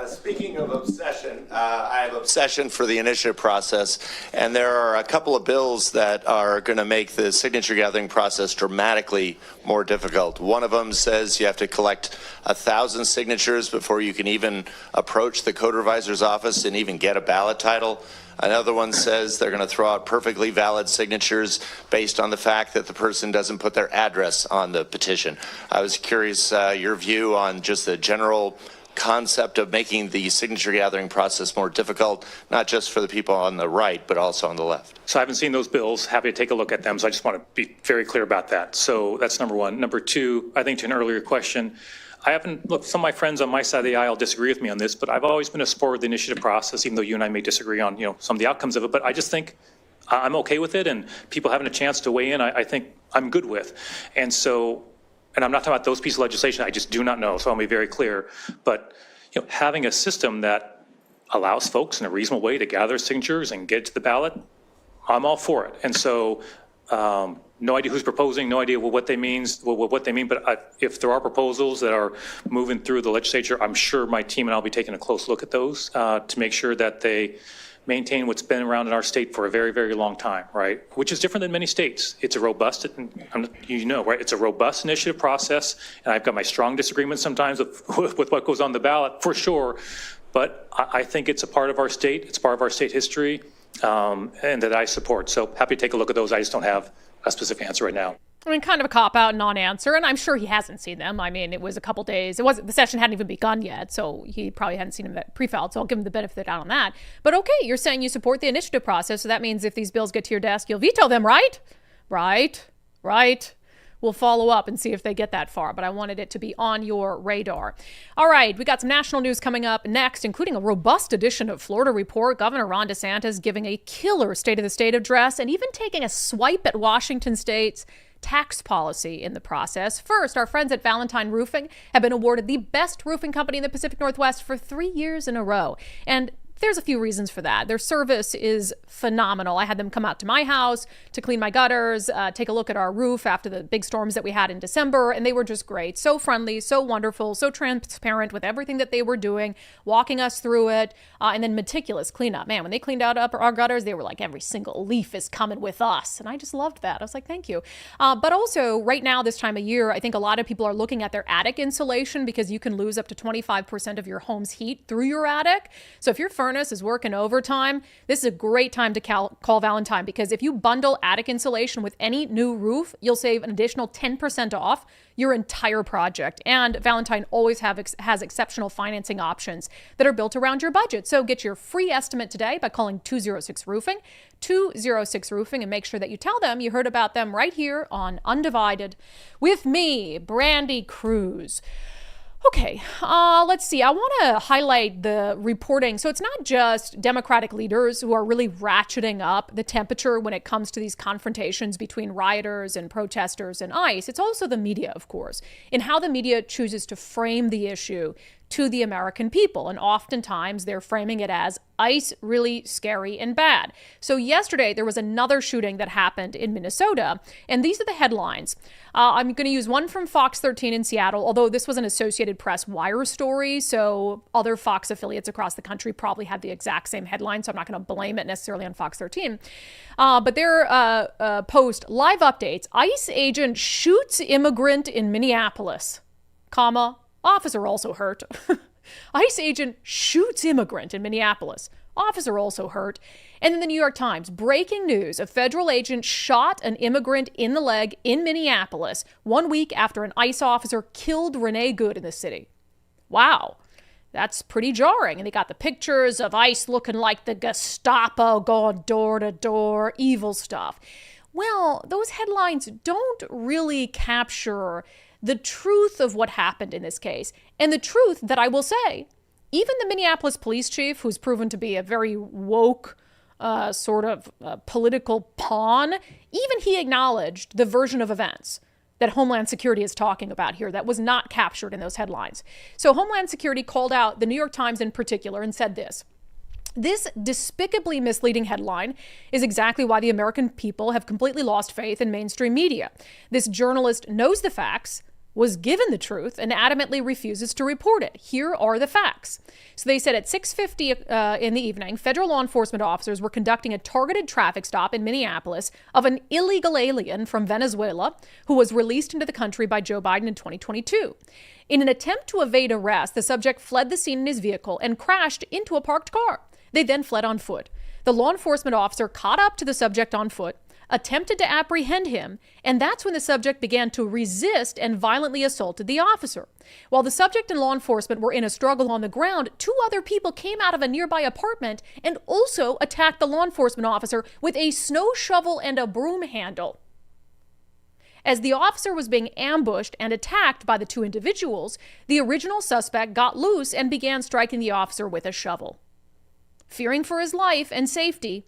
[SPEAKER 13] Speaking of obsession, I have obsession for the initiative process, and there are a couple of bills that are going to make the signature gathering process dramatically more difficult. One of them says you have to collect 1,000 signatures before you can even approach the code revisor's office and even get a ballot title. Another one says they're going to throw out perfectly valid signatures based on the fact that the person doesn't put their address on the petition. I was curious your view on just the general concept of making the signature gathering process more difficult, not just for the people on the right, but also on the left.
[SPEAKER 8] So I haven't seen those bills. Happy to take a look at them. So I just want to be very clear about that. So that's number one. Number two, I think to an earlier question, look, some of my friends on my side of the aisle disagree with me on this, but I've always been a supporter of the initiative process, even though you and I may disagree on, some of the outcomes of it. But I just think I'm okay with it, and people having a chance to weigh in, I think I'm good with. And I'm not talking about those pieces of legislation. I just do not know. So I'll be very clear. But having a system that allows folks in a reasonable way to gather signatures and get to the ballot, I'm all for it. And so no idea who's proposing, no idea what they mean. But if there are proposals that are moving through the legislature, I'm sure my team and I'll be taking a close look at those to make sure that they maintain what's been around in our state for a very, very long time, right? Which is different than many states. It's a robust, right? It's a robust initiative process, and I've got my strong disagreements sometimes with what goes on the ballot, for sure. But I think it's a part of our state. It's part of our state history, and that I support. So happy to take a look at those. I just don't have a specific answer right now.
[SPEAKER 1] I mean, kind of a cop-out non-answer, and I'm sure he hasn't seen them. I mean, it was a couple days. The session hadn't even begun yet, so he probably hadn't seen them pre-filed, so I'll give him the benefit of the doubt on that. But okay, you're saying you support the initiative process, so that means if these bills get to your desk, you'll veto them, right? Right. We'll follow up and see if they get that far, but I wanted it to be on your radar. All right, we got some national news coming up next, including a robust edition of Florida Report. Governor Ron DeSantis giving a killer State of the State address and even taking a swipe at Washington State's tax policy in the process. First, our friends at Valentine Roofing have been awarded the best roofing company in the Pacific Northwest for 3 years in a row. And there's a few reasons for that. Their service is phenomenal. I had them come out to my house to clean my gutters, take a look at our roof after the big storms that we had in December, and they were just great. So friendly, so wonderful, so transparent with everything that they were doing, walking us through it, and then meticulous cleanup. Man, when they cleaned out our gutters, they were like, every single leaf is coming with us. And I just loved that. I was like, thank you. But also, right now, this time of year, I think a lot of people are looking at their attic insulation because you can lose up to 25% of your home's heat through your attic. So if your furnace is working overtime, this is a great time to call Valentine, because if you bundle attic insulation with any new roof, you'll save an additional 10% off your entire project. And Valentine always has exceptional financing options that are built around your budget. So get your free estimate today by calling 206-ROOFING, 206-ROOFING, and make sure that you tell them you heard about them right here on Undivided with me, Brandi Kruse. Okay, let's see. I want to highlight the reporting. So it's not just Democratic leaders who are really ratcheting up the temperature when it comes to these confrontations between rioters and protesters and ICE. It's also the media, of course, in how the media chooses to frame the issue to the American people. And oftentimes they're framing it as ICE really scary and bad. So yesterday there was another shooting that happened in Minnesota, and these are the headlines. I'm going to use one from Fox 13 in Seattle, although this was an Associated Press wire story, so other Fox affiliates across the country probably had the exact same headline, so I'm not going to blame it necessarily on Fox 13. But their post, live updates, ICE agent shoots immigrant in Minneapolis. comma, officer also hurt. ICE agent shoots immigrant in Minneapolis. Officer also hurt. And then the New York Times, breaking news, a federal agent shot an immigrant in the leg in Minneapolis 1 week after an ICE officer killed Renee Good in the city. Wow. That's pretty jarring. And they got the pictures of ICE looking like the Gestapo going door to door, evil stuff. Well, those headlines don't really capture the truth of what happened in this case. And the truth that I will say, even the Minneapolis police chief, who's proven to be a very woke political pawn, even he acknowledged the version of events that Homeland Security is talking about here that was not captured in those headlines. So Homeland Security called out the New York Times in particular and said this: "This despicably misleading headline is exactly why the American people have completely lost faith in mainstream media. This journalist knows the facts, was given the truth, and adamantly refuses to report it. Here are the facts." So they said at 6:50 in the evening, federal law enforcement officers were conducting a targeted traffic stop in Minneapolis of an illegal alien from Venezuela who was released into the country by Joe Biden in 2022. In an attempt to evade arrest, the subject fled the scene in his vehicle and crashed into a parked car. They then fled on foot. The law enforcement officer caught up to the subject on foot, attempted to apprehend him, and that's when the subject began to resist and violently assaulted the officer. While the subject and law enforcement were in a struggle on the ground, 2 other people came out of a nearby apartment and also attacked the law enforcement officer with a snow shovel and a broom handle. As the officer was being ambushed and attacked by the 2 individuals, the original suspect got loose and began striking the officer with a shovel. Fearing for his life and safety,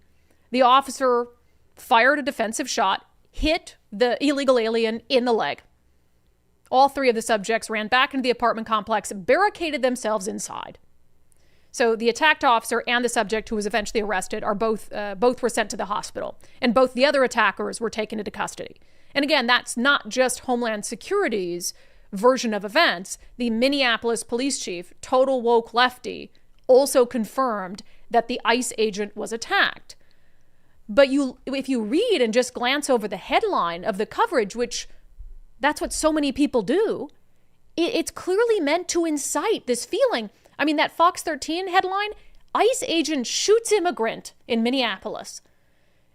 [SPEAKER 1] the officer fired a defensive shot, hit the illegal alien in the leg. All 3 of the subjects ran back into the apartment complex, barricaded themselves inside. So the attacked officer and the subject who was eventually arrested are both were sent to the hospital, and both the other attackers were taken into custody. And again, that's not just Homeland Security's version of events. The Minneapolis police chief, total woke lefty, also confirmed that the ICE agent was attacked. But if you read and just glance over the headline of the coverage, which that's what so many people do, it's clearly meant to incite this feeling. I mean, that Fox 13 headline, ICE agent shoots immigrant in Minneapolis.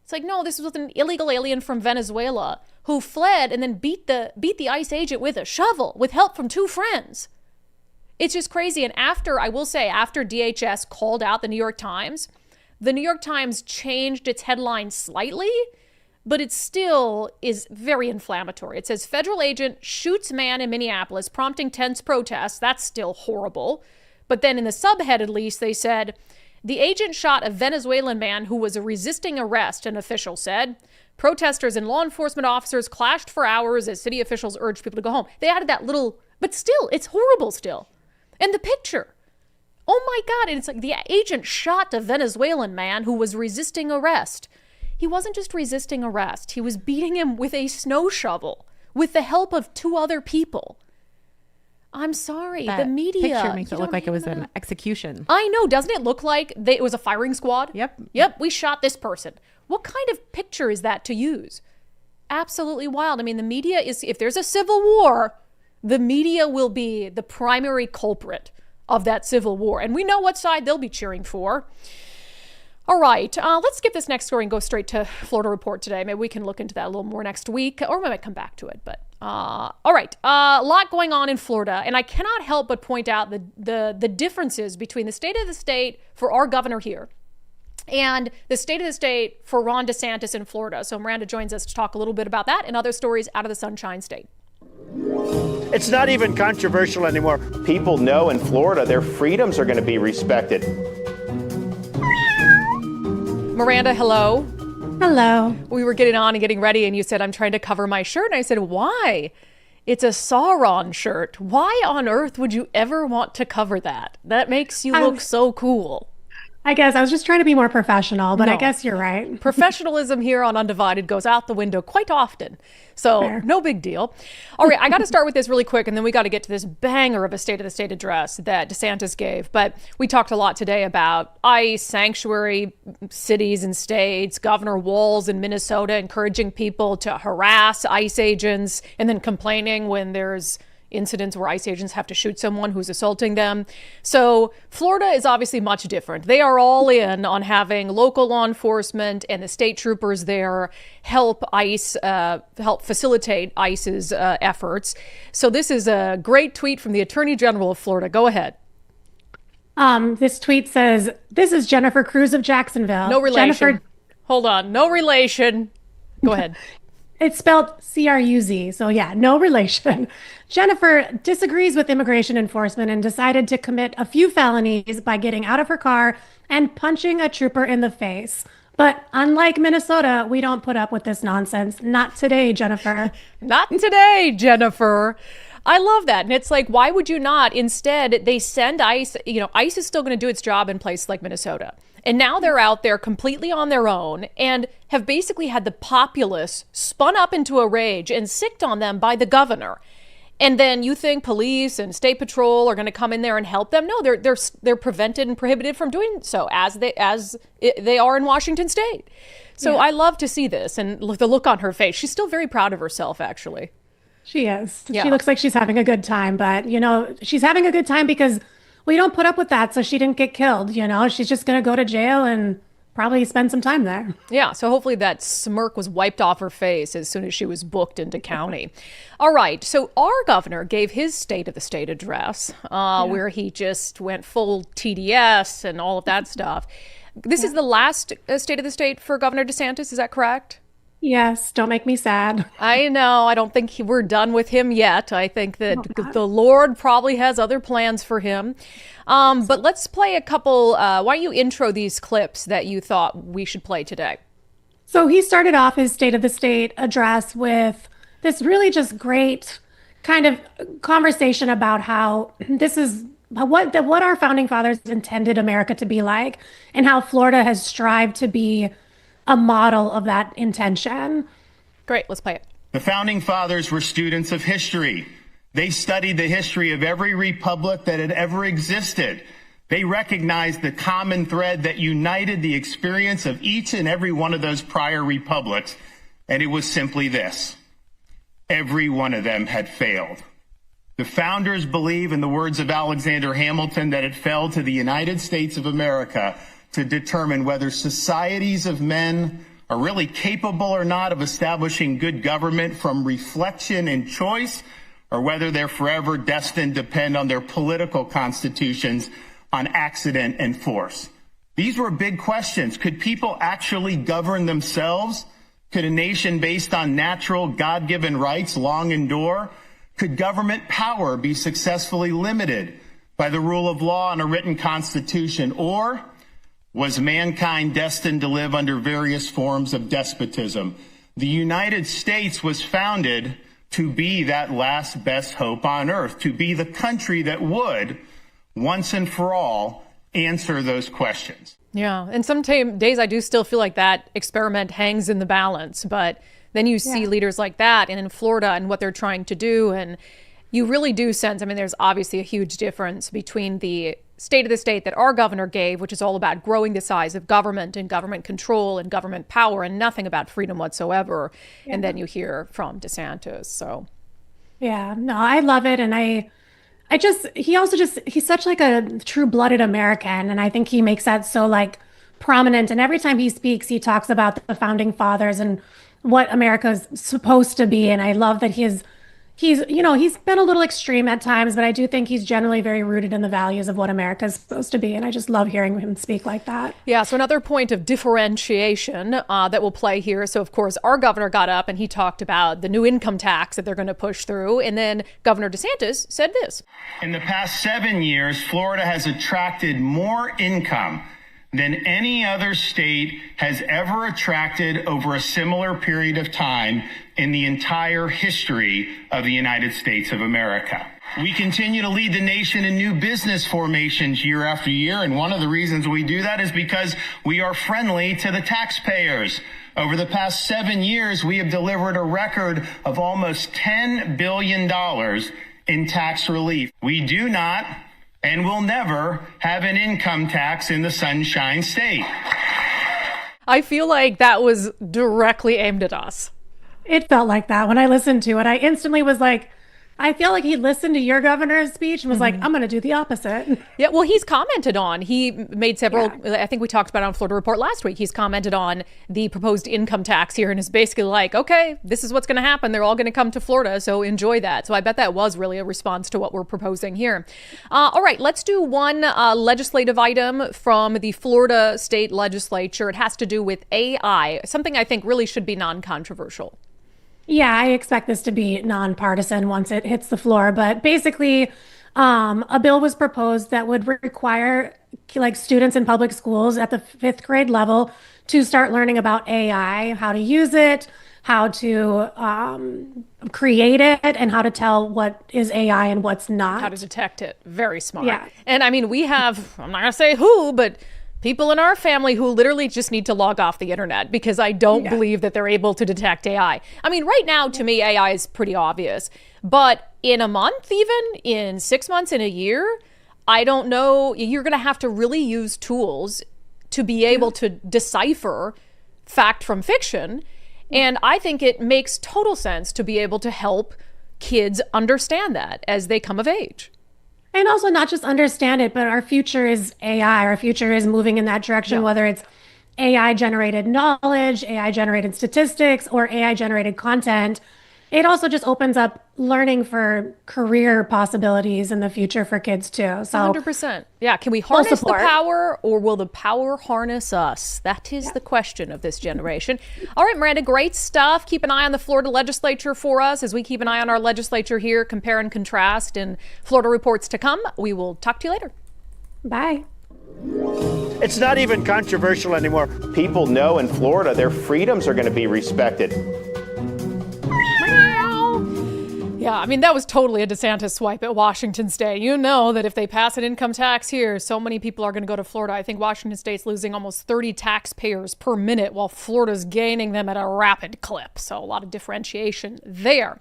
[SPEAKER 1] It's like, no, this was an illegal alien from Venezuela who fled and then beat the ICE agent with a shovel with help from 2 friends. It's just crazy. And after DHS called out the New York Times changed its headline slightly, but it still is very inflammatory. It says federal agent shoots man in Minneapolis, prompting tense protests. That's still horrible. But then in the subhead, at least, they said, the agent shot a Venezuelan man who was resisting arrest, an official said. Protesters and law enforcement officers clashed for hours as city officials urged people to go home. They added that little, but still, it's horrible still. And the picture. Oh my God, and it's like the agent shot a Venezuelan man who was resisting arrest. He wasn't just resisting arrest, he was beating him with a snow shovel with the help of 2 other people. I'm sorry,
[SPEAKER 14] that
[SPEAKER 1] the media.
[SPEAKER 14] Picture makes it look like it was an execution.
[SPEAKER 1] I know, doesn't it look like it was a firing squad? Yep, we shot this person. What kind of picture is that to use? Absolutely wild. I mean, the media is, if there's a civil war, the media will be the primary culprit of that civil war. And we know what side they'll be cheering for. All right, let's skip this next story and go straight to Florida Report today. Maybe we can look into that a little more next week, or we might come back to it. But all right, a lot going on in Florida. And I cannot help but point out the differences between the state of the state for our governor here and the state of the state for Ron DeSantis in Florida. So Miranda joins us to talk a little bit about that and other stories out of the Sunshine State.
[SPEAKER 15] It's not even controversial anymore. People know in Florida their freedoms are going to be respected.
[SPEAKER 1] Miranda, hello.
[SPEAKER 11] Hello.
[SPEAKER 1] We were getting on and getting ready, and you said, I'm trying to cover my shirt. And I said, why? It's a Sauron shirt. Why on earth would you ever want to cover that? That makes you look so cool.
[SPEAKER 11] I guess I was just trying to be more professional, but I guess you're right.
[SPEAKER 1] Professionalism here on Undivided goes out the window quite often. So no big deal. All right, I got to start with this really quick, and then we got to get to this banger of a State of the State address that DeSantis gave. But we talked a lot today about ICE, sanctuary cities and states, Governor Walz in Minnesota encouraging people to harass ICE agents and then complaining when there's incidents where ICE agents have to shoot someone who's assaulting them. So Florida is obviously much different. They are all in on having local law enforcement and the state troopers there help ICE, help facilitate ICE's efforts. So this is a great tweet from the Attorney General of Florida. Go ahead.
[SPEAKER 16] This tweet says, "This is Jennifer Kruse of Jacksonville."
[SPEAKER 1] No relation.
[SPEAKER 16] Jennifer,
[SPEAKER 1] hold on. No relation. Go ahead.
[SPEAKER 16] It's spelled Cruz, so yeah, no relation. Jennifer disagrees with immigration enforcement and decided to commit a few felonies by getting out of her car and punching a trooper in the face. But unlike Minnesota, we don't put up with this nonsense. Not today, Jennifer.
[SPEAKER 1] Not today, Jennifer. I love that. And it's like, why would you not? Instead, they send ICE. ICE is still going to do its job in places like Minnesota. And now they're out there completely on their own and have basically had the populace spun up into a rage and sicked on them by the governor. And then you think police and state patrol are going to come in there and help them? No, they're prevented and prohibited from doing so as they are in Washington state. So I love to see this and the look on her face. She's still very proud of herself, actually.
[SPEAKER 16] She is.
[SPEAKER 1] Yeah.
[SPEAKER 16] She looks like she's having a good time, but she's having a good time because we don't put up with that, so she didn't get killed. She's just going to go to jail and probably spend some time there.
[SPEAKER 1] Yeah, so hopefully that smirk was wiped off her face as soon as she was booked into county. All right, so our governor gave his State of the State address where he just went full TDS and all of that stuff. This is the last State of the State for Governor DeSantis, is that correct?
[SPEAKER 16] Yes, don't make me sad.
[SPEAKER 1] I know. I don't think we're done with him yet. I think that the Lord probably has other plans for him. But let's play a couple. Why don't you intro these clips that you thought we should play today?
[SPEAKER 16] So he started off his State of the State address with this really just great kind of conversation about how this is what our founding fathers intended America to be like and how Florida has strived to be a model of that intention.
[SPEAKER 1] Great, let's play it.
[SPEAKER 17] The founding fathers were students of history. They studied the history of every republic that had ever existed. They recognized the common thread that united the experience of each and every one of those prior republics, and it was simply this: every one of them had failed. The founders believe, in the words of Alexander Hamilton, that it fell to the United States of America to determine whether societies of men are really capable or not of establishing good government from reflection and choice, or whether they're forever destined to depend on their political constitutions on accident and force. These were big questions. Could people actually govern themselves? Could a nation based on natural God-given rights long endure? Could government power be successfully limited by the rule of law and a written constitution? Or was mankind destined to live under various forms of despotism? The United States was founded to be that last best hope on earth, to be the country that would, once and for all, answer those questions.
[SPEAKER 1] Yeah, and some days I do still feel like that experiment hangs in the balance, but then you see leaders like that and in Florida and what they're trying to do, and you really do sense, there's obviously a huge difference between the State of the State that our governor gave, which is all about growing the size of government and government control and government power and nothing about freedom whatsoever. Yeah. And then you hear from DeSantis. So,
[SPEAKER 16] yeah, no, I love it. And he's such like a true-blooded American. And I think he makes that so like prominent. And every time he speaks, he talks about the founding fathers and what America's supposed to be. And I love that he's been a little extreme at times, but I do think he's generally very rooted in the values of what America is supposed to be. And I just love hearing him speak like that.
[SPEAKER 1] Yeah. So another point of differentiation that will play here. So, of course, our governor got up and he talked about the new income tax that they're going to push through. And then Governor DeSantis said this.
[SPEAKER 17] In the past 7 years, Florida has attracted more income than any other state has ever attracted over a similar period of time in the entire history of the United States of America. We continue to lead the nation in new business formations year after year, and one of the reasons we do that is because we are friendly to the taxpayers. Over the past 7 years, we have delivered a record of almost $10 billion in tax relief. We do not and will never have an income tax in the Sunshine State.
[SPEAKER 1] I feel like that was directly aimed at us.
[SPEAKER 16] It felt like that when I listened to it. I instantly was like, I feel like he listened to your governor's speech and was like, I'm going to do the opposite.
[SPEAKER 1] Yeah, well, he's commented on, he made several, I think we talked about it on Florida Report last week. He's commented on the proposed income tax here and is basically like, okay, this is what's going to happen. They're all going to come to Florida, so enjoy that. So I bet that was really a response to what we're proposing here. All right, let's do one legislative item from the Florida state legislature. It has to do with AI, something I think really should be non-controversial.
[SPEAKER 16] Yeah, I expect this to be nonpartisan once it hits the floor. But basically, a bill was proposed that would require like students in public schools at the 5th grade level to start learning about AI, how to use it, how to create it, and how to tell what is AI and what's not.
[SPEAKER 1] How to detect it. Very smart.
[SPEAKER 16] Yeah.
[SPEAKER 1] And I mean, we have, I'm not going to say who, but people in our family who literally just need to log off the internet because I don't believe that they're able to detect AI. I mean, right now, to me, AI is pretty obvious. But in a month, even in 6 months, in a year, I don't know. You're going to have to really use tools to be able to decipher fact from fiction. And I think it makes total sense to be able to help kids understand that as they come of age.
[SPEAKER 16] And also not just understand it, but our future is AI. Our future is moving in that direction, whether it's AI generated knowledge, AI generated statistics, or AI generated content. It also just opens up learning for career possibilities in the future for kids too. So
[SPEAKER 1] 100%. Yeah. Can we harness the power, or will the power harness us? That is the question of this generation. All right, Miranda, great stuff. Keep an eye on the Florida legislature for us as we keep an eye on our legislature here, compare and contrast, and Florida reports to come. We will talk to you later.
[SPEAKER 16] Bye.
[SPEAKER 15] It's not even controversial anymore. People know in Florida their freedoms are going to be respected.
[SPEAKER 1] Yeah, I mean, that was totally a DeSantis swipe at Washington State. You know that if they pass an income tax here, so many people are going to go to Florida. I think Washington State's losing almost 30 taxpayers per minute while Florida's gaining them at a rapid clip. So a lot of differentiation there.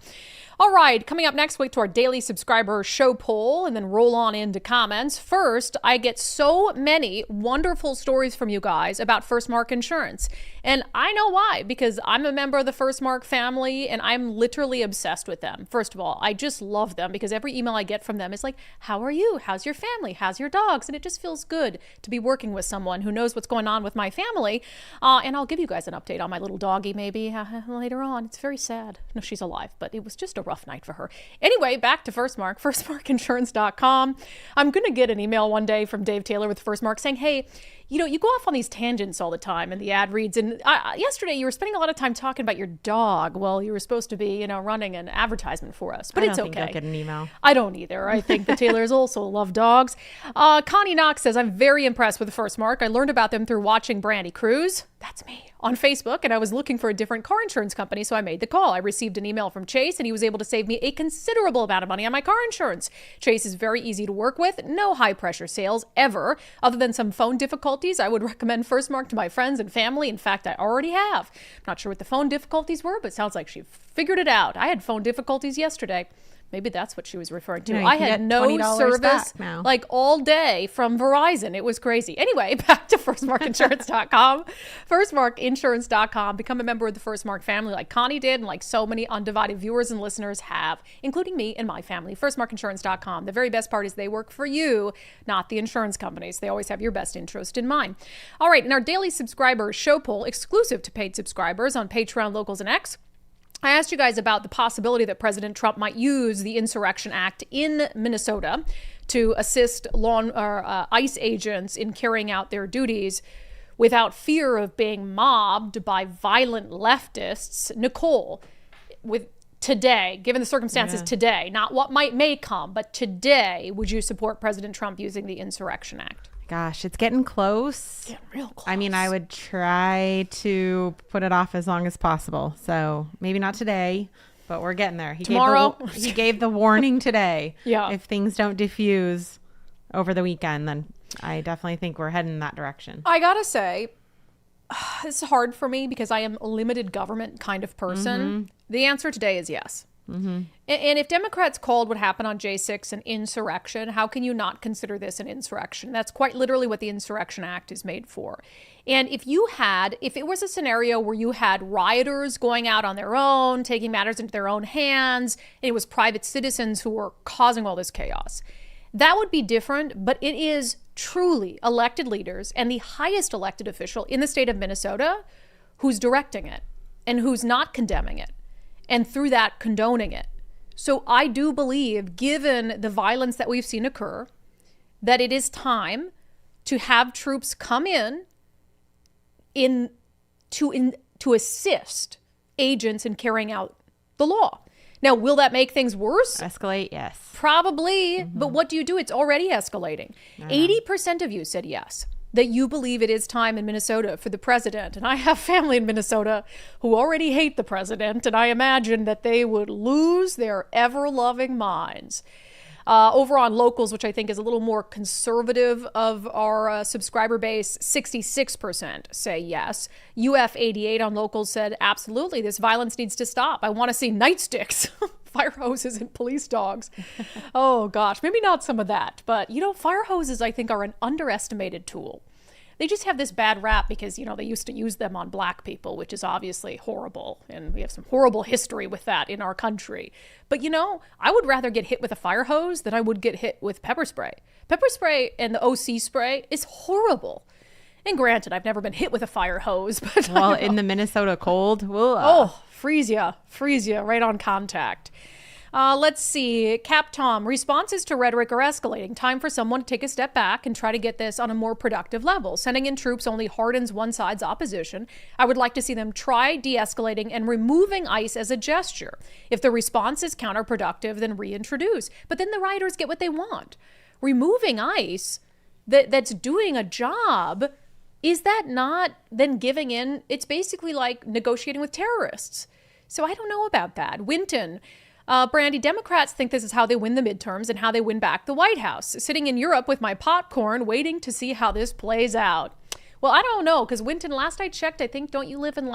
[SPEAKER 1] All right, coming up next week to our daily subscriber show poll and then roll on into comments. First, I get so many wonderful stories from you guys about First Mark Insurance. And I know why, because I'm a member of the First Mark family and I'm literally obsessed with them. First of all, I just love them because every email I get from them is like, how are you? How's your family? How's your dogs? And it just feels good to be working with someone who knows what's going on with my family. And I'll give you guys an update on my little doggie maybe later on. It's very sad. No, she's alive, but it was just a rough night for her. Anyway, back to First Mark, firstmarkinsurance.com. I'm going to get an email one day from Dave Taylor with First Mark saying, hey, you know, you go off on these tangents all the time in the ad reads. And yesterday you were spending a lot of time talking about your dog. Well, you were supposed to be, you know, running an advertisement for us, but it's okay. I don't think I'll get
[SPEAKER 14] an email.
[SPEAKER 1] I don't either. I think the Taylors also love dogs. Connie Knox says, I'm very impressed with First Mark. I learned about them through watching Brandi, Kruse, that's me, on Facebook, and I was looking for a different car insurance company, so I made the call. I received an email from Chase, and he was able to save me a considerable amount of money on my car insurance. Chase is very easy to work with, no high-pressure sales ever. Other than some phone difficulties, I would recommend First Mark to my friends and family. In fact, I already have. I'm not sure what the phone difficulties were, but it sounds like she figured it out. I had phone difficulties yesterday. Maybe that's what she was referring to.
[SPEAKER 14] Yeah,
[SPEAKER 1] I had no service like all day from Verizon. It was crazy. Anyway, back to firstmarkinsurance.com. Firstmarkinsurance.com. Become a member of the First Mark family like Connie did and like so many undivided viewers and listeners have, including me and my family. Firstmarkinsurance.com. The very best part is they work for you, not the insurance companies. They always have your best interest in mind. All right, in our daily subscriber show poll, exclusive to paid subscribers on Patreon, Locals, and X, I asked you guys about the possibility that President Trump might use the Insurrection Act in Minnesota to assist ICE agents in carrying out their duties without fear of being mobbed by violent leftists. Nicole, with today, given the circumstances today, not what may come, but today, would you support President Trump using the Insurrection Act?
[SPEAKER 14] Gosh, it's getting close.
[SPEAKER 1] Getting real close.
[SPEAKER 14] I mean, I would try to put it off as long as possible. So maybe not today, but we're getting there.
[SPEAKER 1] Tomorrow?
[SPEAKER 14] He gave the warning today.
[SPEAKER 1] Yeah.
[SPEAKER 14] If things don't diffuse over the weekend, then I definitely think we're heading in that direction.
[SPEAKER 1] I gotta say, it's hard for me because I am a limited government kind of person. The answer today is yes. And if Democrats called what happened on J6 an insurrection, how can you not consider this an insurrection? That's quite literally what the Insurrection Act is made for. And if it was a scenario where you had rioters going out on their own, taking matters into their own hands, and it was private citizens who were causing all this chaos, that would be different. But it is truly elected leaders and the highest elected official in the state of Minnesota who's directing it and who's not condemning it, and through that condoning it. So I do believe, given the violence that we've seen occur, that it is time to have troops come to assist agents in carrying out the law. Now, will that make things worse?
[SPEAKER 14] Escalate, yes.
[SPEAKER 1] Probably, but what do you do? It's already escalating. 80% of you said yes, that you believe it is time in Minnesota for the president. And I have family in Minnesota who already hate the president, and I imagine that they would lose their ever-loving minds. Over on Locals, which I think is a little more conservative of our subscriber base, 66% say yes. UF88 on Locals said, absolutely, this violence needs to stop. I want to see nightsticks, fire hoses, and police dogs. Oh, gosh, maybe not some of that. But, fire hoses, I think, are an underestimated tool. They just have this bad rap because, they used to use them on black people, which is obviously horrible. And we have some horrible history with that in our country. But, I would rather get hit with a fire hose than I would get hit with pepper spray. Pepper spray and the OC spray is horrible. And granted, I've never been hit with a fire hose. But
[SPEAKER 14] well, in the Minnesota cold,
[SPEAKER 1] freeze ya right on contact. Let's see. Cap Tom, responses to rhetoric are escalating. Time for someone to take a step back and try to get this on a more productive level. Sending in troops only hardens one side's opposition. I would like to see them try de-escalating and removing ICE as a gesture. If the response is counterproductive, then reintroduce. But then the rioters get what they want. Removing ICE that's doing a job, is that not then giving in? It's basically like negotiating with terrorists. So I don't know about that. Winton, Brandi, Democrats think this is how they win the midterms and how they win back the White House. Sitting in Europe with my popcorn, waiting to see how this plays out. Well, I don't know, because Winton, last I checked, I think, don't you live in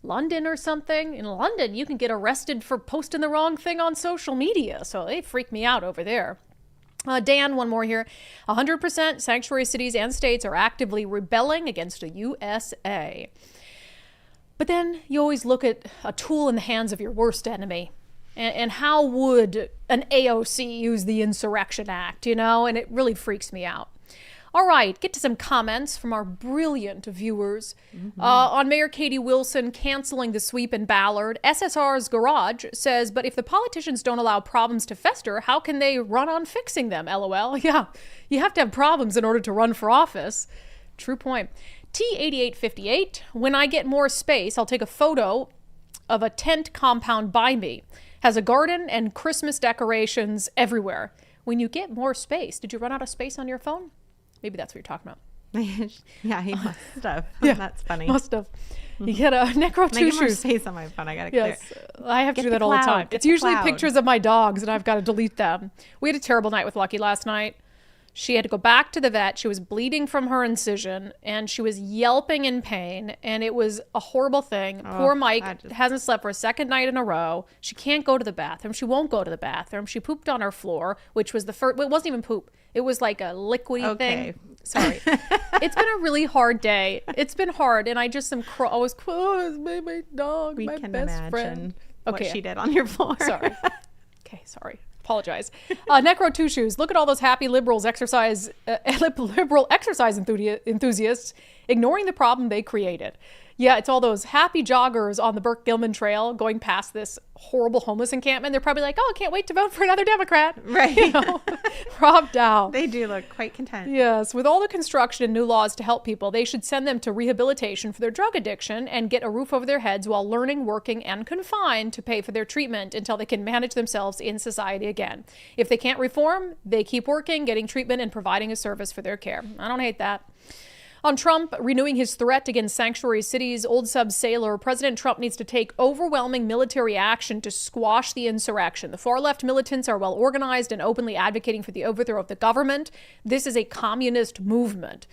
[SPEAKER 1] London or something? In London, you can get arrested for posting the wrong thing on social media. So they freak me out over there. Dan, one more here. 100% sanctuary cities and states are actively rebelling against the USA. But then you always look at a tool in the hands of your worst enemy. And how would an AOC use the Insurrection Act, And it really freaks me out. All right, get to some comments from our brilliant viewers. On Mayor Katie Wilson canceling the sweep in Ballard, SSR's Garage says, but if the politicians don't allow problems to fester, how can they run on fixing them? LOL. Yeah, you have to have problems in order to run for office. True point. T8858, when I get more space, I'll take a photo of a tent compound by me. Has a garden and Christmas decorations everywhere. When you get more space, did you run out of space on your phone? Maybe that's what you're talking about.
[SPEAKER 14] Yeah, he must have.
[SPEAKER 1] Yeah,
[SPEAKER 14] that's funny.
[SPEAKER 1] Must have. You get a Necro
[SPEAKER 14] Two
[SPEAKER 1] Shoes.
[SPEAKER 14] More space on my phone. I gotta clear.
[SPEAKER 1] Yes, I have to do that all the time. It's usually pictures of my dogs, and I've got to delete them. We had a terrible night with Lucky last night. She had to go back to the vet. She was bleeding from her incision, and she was yelping in pain, and it was a horrible thing. Poor Mike hasn't slept for a second night in a row. She can't go to the bathroom. She won't go to the bathroom. She pooped on her floor, which was the first. It wasn't even poop. It was like a liquidy thing. Sorry. It's been a really hard day. It's been hard, and I just am always, my dog,
[SPEAKER 14] we
[SPEAKER 1] my
[SPEAKER 14] can
[SPEAKER 1] best
[SPEAKER 14] imagine
[SPEAKER 1] friend.
[SPEAKER 14] What she did on your floor.
[SPEAKER 1] Sorry. Okay, sorry. Apologize. Necro Two Shoes. Look at all those happy liberal exercise enthusiasts ignoring the problem they created. Yeah, it's all those happy joggers on the Burke-Gilman Trail going past this horrible homeless encampment. They're probably like, oh, I can't wait to vote for another Democrat.
[SPEAKER 14] Right.
[SPEAKER 1] Rob Dow.
[SPEAKER 14] They do look quite content.
[SPEAKER 1] Yes. With all the construction and new laws to help people, they should send them to rehabilitation for their drug addiction and get a roof over their heads while learning, working, and confined to pay for their treatment until they can manage themselves in society again. If they can't reform, they keep working, getting treatment, and providing a service for their care. I don't hate that. On Trump renewing his threat against sanctuary cities, Old Sub Sailor, President Trump needs to take overwhelming military action to squash the insurrection. The far-left militants are well organized and openly advocating for the overthrow of the government. This is a communist movement.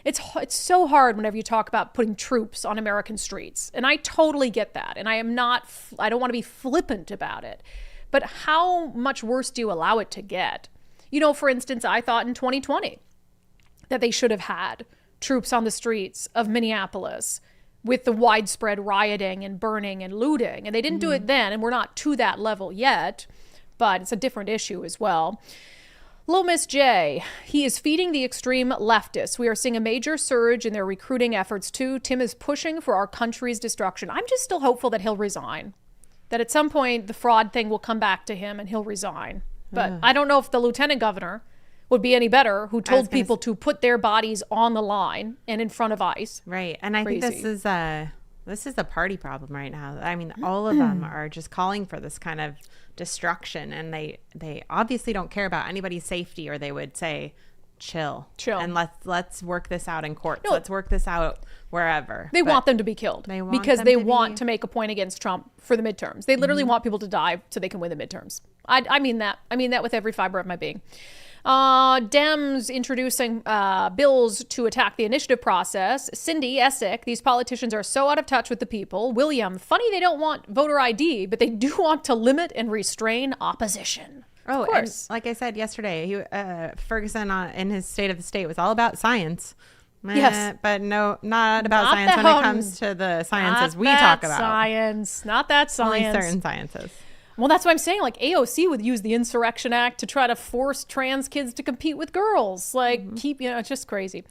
[SPEAKER 1] It's so hard whenever you talk about putting troops on American streets. And I totally get that. And I don't want to be flippant about it. But how much worse do you allow it to get? You know, for instance, I thought in 2020 that they should have had troops on the streets of Minneapolis with the widespread rioting and burning and looting. And they didn't do it then, and we're not to that level yet, but it's a different issue as well. Low Miss J, he is feeding the extreme leftists. We are seeing a major surge in their recruiting efforts too. Tim is pushing for our country's destruction. I'm just still hopeful that he'll resign, that at some point the fraud thing will come back to him and he'll resign. But I don't know if the lieutenant governor would be any better, who told people to put their bodies on the line and in front of ICE.
[SPEAKER 14] Right. And I think this is a party problem right now. I mean, all of them are just calling for this kind of destruction, and they obviously don't care about anybody's safety, or they would say chill and let's work this out in court. No, let's work this out wherever.
[SPEAKER 1] They want them to be killed because they want to make a point against Trump for the midterms. They literally want people to die so they can win the midterms. I mean that with every fiber of my being. Dems introducing bills to attack the initiative process. Cindy Essick, these politicians are so out of touch with the people. William, funny they don't want voter ID, but they do want to limit and restrain opposition.
[SPEAKER 14] Oh, of course. And like I said yesterday, Ferguson in his State of the State was all about science.
[SPEAKER 1] Yes.
[SPEAKER 14] But not about science when it comes to the sciences we talk about.
[SPEAKER 1] Not that science.
[SPEAKER 14] Only certain sciences.
[SPEAKER 1] Well, that's what I'm saying. Like, AOC would use the Insurrection Act to try to force trans kids to compete with girls. Like, it's just crazy.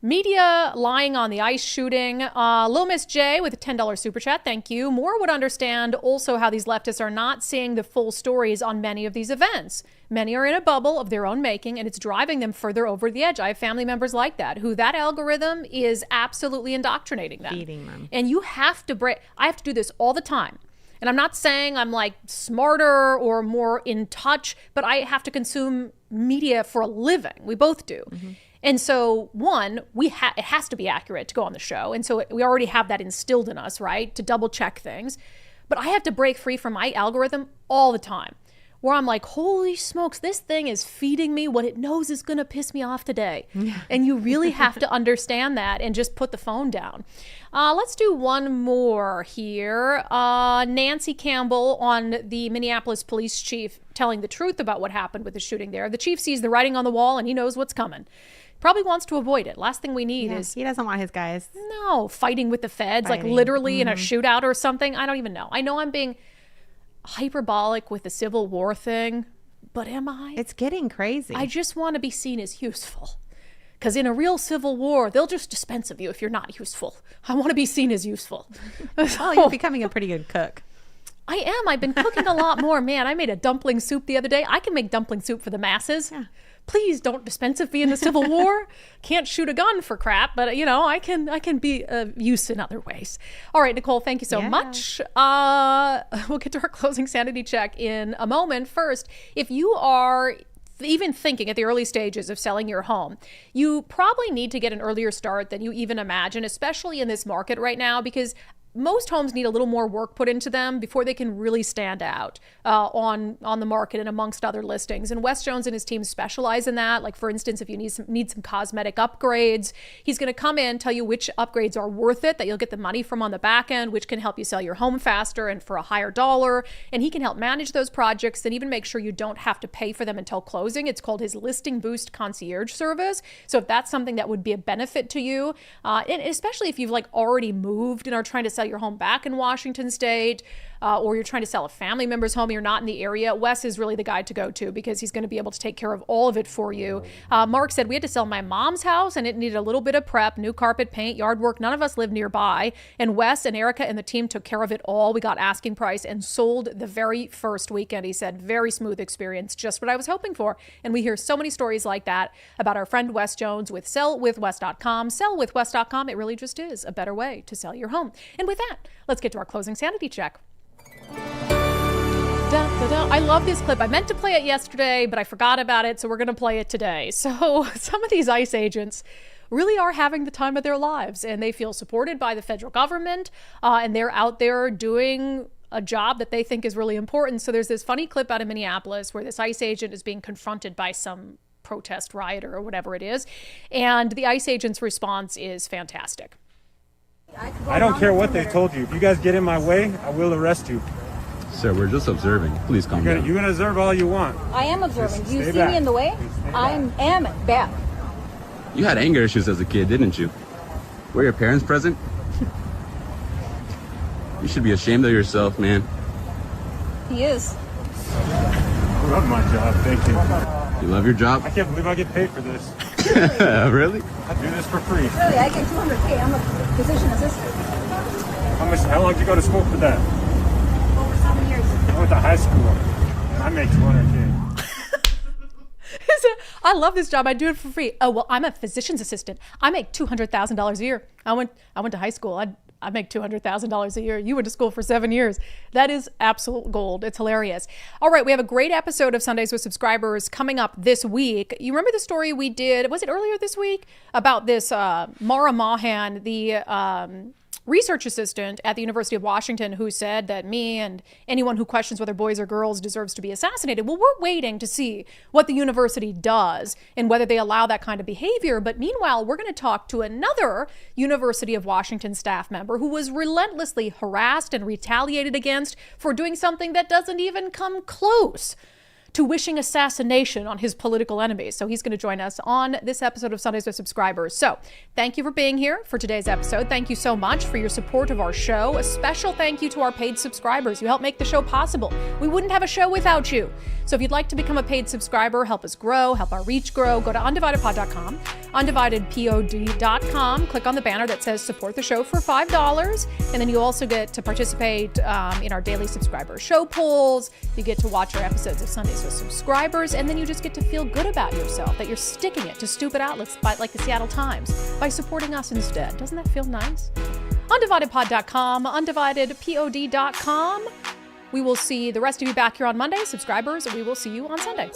[SPEAKER 1] Media lying on the ICE shooting. Lil Miss J with a $10 super chat. Thank you. More would understand also how these leftists are not seeing the full stories on many of these events. Many are in a bubble of their own making, and it's driving them further over the edge. I have family members like that, who that algorithm is absolutely indoctrinating them.
[SPEAKER 14] Feeding them.
[SPEAKER 1] And you have to I have to do this all the time. And I'm not saying I'm like smarter or more in touch, but I have to consume media for a living. We both do. And so, one, it has to be accurate to go on the show. And so we already have that instilled in us, right? To double check things. But I have to break free from my algorithm all the time, where I'm like, holy smokes, this thing is feeding me what it knows is going to piss me off today. And you really have to understand that and just put the phone down. Let's do one more here. Nancy Campbell on the Minneapolis police chief telling the truth about what happened with the shooting there. The chief sees the writing on the wall and he knows what's coming. Probably wants to avoid it. Last thing we need is...
[SPEAKER 14] He doesn't want his guys...
[SPEAKER 1] No, fighting with the feds, like literally in a shootout or something. I don't even know. I know I'm being hyperbolic with the Civil War thing, but am I?
[SPEAKER 14] It's getting crazy.
[SPEAKER 1] I just want to be seen as useful. Because in a real civil war, they'll just dispense of you if you're not useful. I want to be seen as useful.
[SPEAKER 14] Oh, you're becoming a pretty good cook.
[SPEAKER 1] I am. I've been cooking a lot more. Man, I made a dumpling soup the other day. I can make dumpling soup for the masses. Yeah. Please don't dispense of me in the Civil War. Can't shoot a gun for crap, but I can be of use in other ways. All right, Nicole, thank you so much. We'll get to our closing sanity check in a moment. First, if you are even thinking at the early stages of selling your home, you probably need to get an earlier start than you even imagine, especially in this market right now, because most homes need a little more work put into them before they can really stand out on the market and amongst other listings. And Wes Jones and his team specialize in that. Like, for instance, if you need some cosmetic upgrades, he's going to come in, tell you which upgrades are worth it, that you'll get the money from on the back end, which can help you sell your home faster and for a higher dollar. And he can help manage those projects and even make sure you don't have to pay for them until closing. It's called his Listing Boost Concierge Service. So if that's something that would be a benefit to you, and especially if you've already moved and are trying to sell your home back in Washington State, or you're trying to sell a family member's home, you're not in the area, Wes is really the guy to go to because he's going to be able to take care of all of it for you. Mark said, we had to sell my mom's house and it needed a little bit of prep, new carpet, paint, yard work. None of us live nearby. And Wes and Erica and the team took care of it all. We got asking price and sold the very first weekend. He said, very smooth experience, just what I was hoping for. And we hear so many stories like that about our friend Wes Jones with sellwithwes.com. Sellwithwes.com. It really just is a better way to sell your home. And with that, let's get to our closing sanity check. I love this clip. I meant to play it yesterday, but I forgot about it, so we're going to play it today. So some of these ICE agents really are having the time of their lives, and they feel supported by the federal government, and they're out there doing a job that they think is really important. So there's this funny clip out of Minneapolis where this ICE agent is being confronted by some protest rioter or whatever it is. And the ICE agent's response is fantastic.
[SPEAKER 18] I don't care what they told you. If you guys get in my way, I will arrest you.
[SPEAKER 19] Sir, we're just observing. Please calm down.
[SPEAKER 18] You can observe all you want.
[SPEAKER 3] I am observing. Do you
[SPEAKER 18] Stay
[SPEAKER 3] see
[SPEAKER 18] back.
[SPEAKER 3] me in the way? I am bad.
[SPEAKER 19] You had anger issues as a kid, didn't you? Were your parents present? You should be ashamed of yourself, man.
[SPEAKER 3] He is.
[SPEAKER 18] I love my job. Thank you.
[SPEAKER 19] You love your job?
[SPEAKER 18] I can't believe I get paid for this.
[SPEAKER 19] Really?
[SPEAKER 18] I do this for free.
[SPEAKER 3] Really, I get $200K. I'm a physician assistant.
[SPEAKER 18] How long did you go to school for that?
[SPEAKER 3] Over 7 years.
[SPEAKER 18] I went to high school. I make $200K.
[SPEAKER 1] I love this job. I do it for free. Oh, well, I'm a physician's assistant. I make $200,000 a year. I went to high school. I make $200,000 a year. You went to school for 7 years. That is absolute gold. It's hilarious. All right, we have a great episode of Sundays with Subscribers coming up this week. You remember the story we did, was it earlier this week? About this Mara Mahan, the research assistant at the University of Washington, who said that me and anyone who questions whether boys or girls deserves to be assassinated. Well, we're waiting to see what the university does and whether they allow that kind of behavior. But meanwhile, we're going to talk to another University of Washington staff member who was relentlessly harassed and retaliated against for doing something that doesn't even come close to wishing assassination on his political enemies. So he's going to join us on this episode of Sundays with Subscribers. So thank you for being here for today's episode. Thank you so much for your support of our show. A special thank you to our paid subscribers. You help make the show possible. We wouldn't have a show without you. So if you'd like to become a paid subscriber, help us grow, help our reach grow, go to undividedpod.com, undividedpod.com, click on the banner that says support the show for $5. And then you also get to participate in our daily subscriber show polls. You get to watch our episodes of Sundays with Subscribers, and then you just get to feel good about yourself that you're sticking it to stupid outlets like the Seattle Times by supporting us instead. Doesn't that feel nice? undividedpod.com, undividedpod.com. We will see the rest of you back here on Monday, subscribers, and we will see you on Sunday.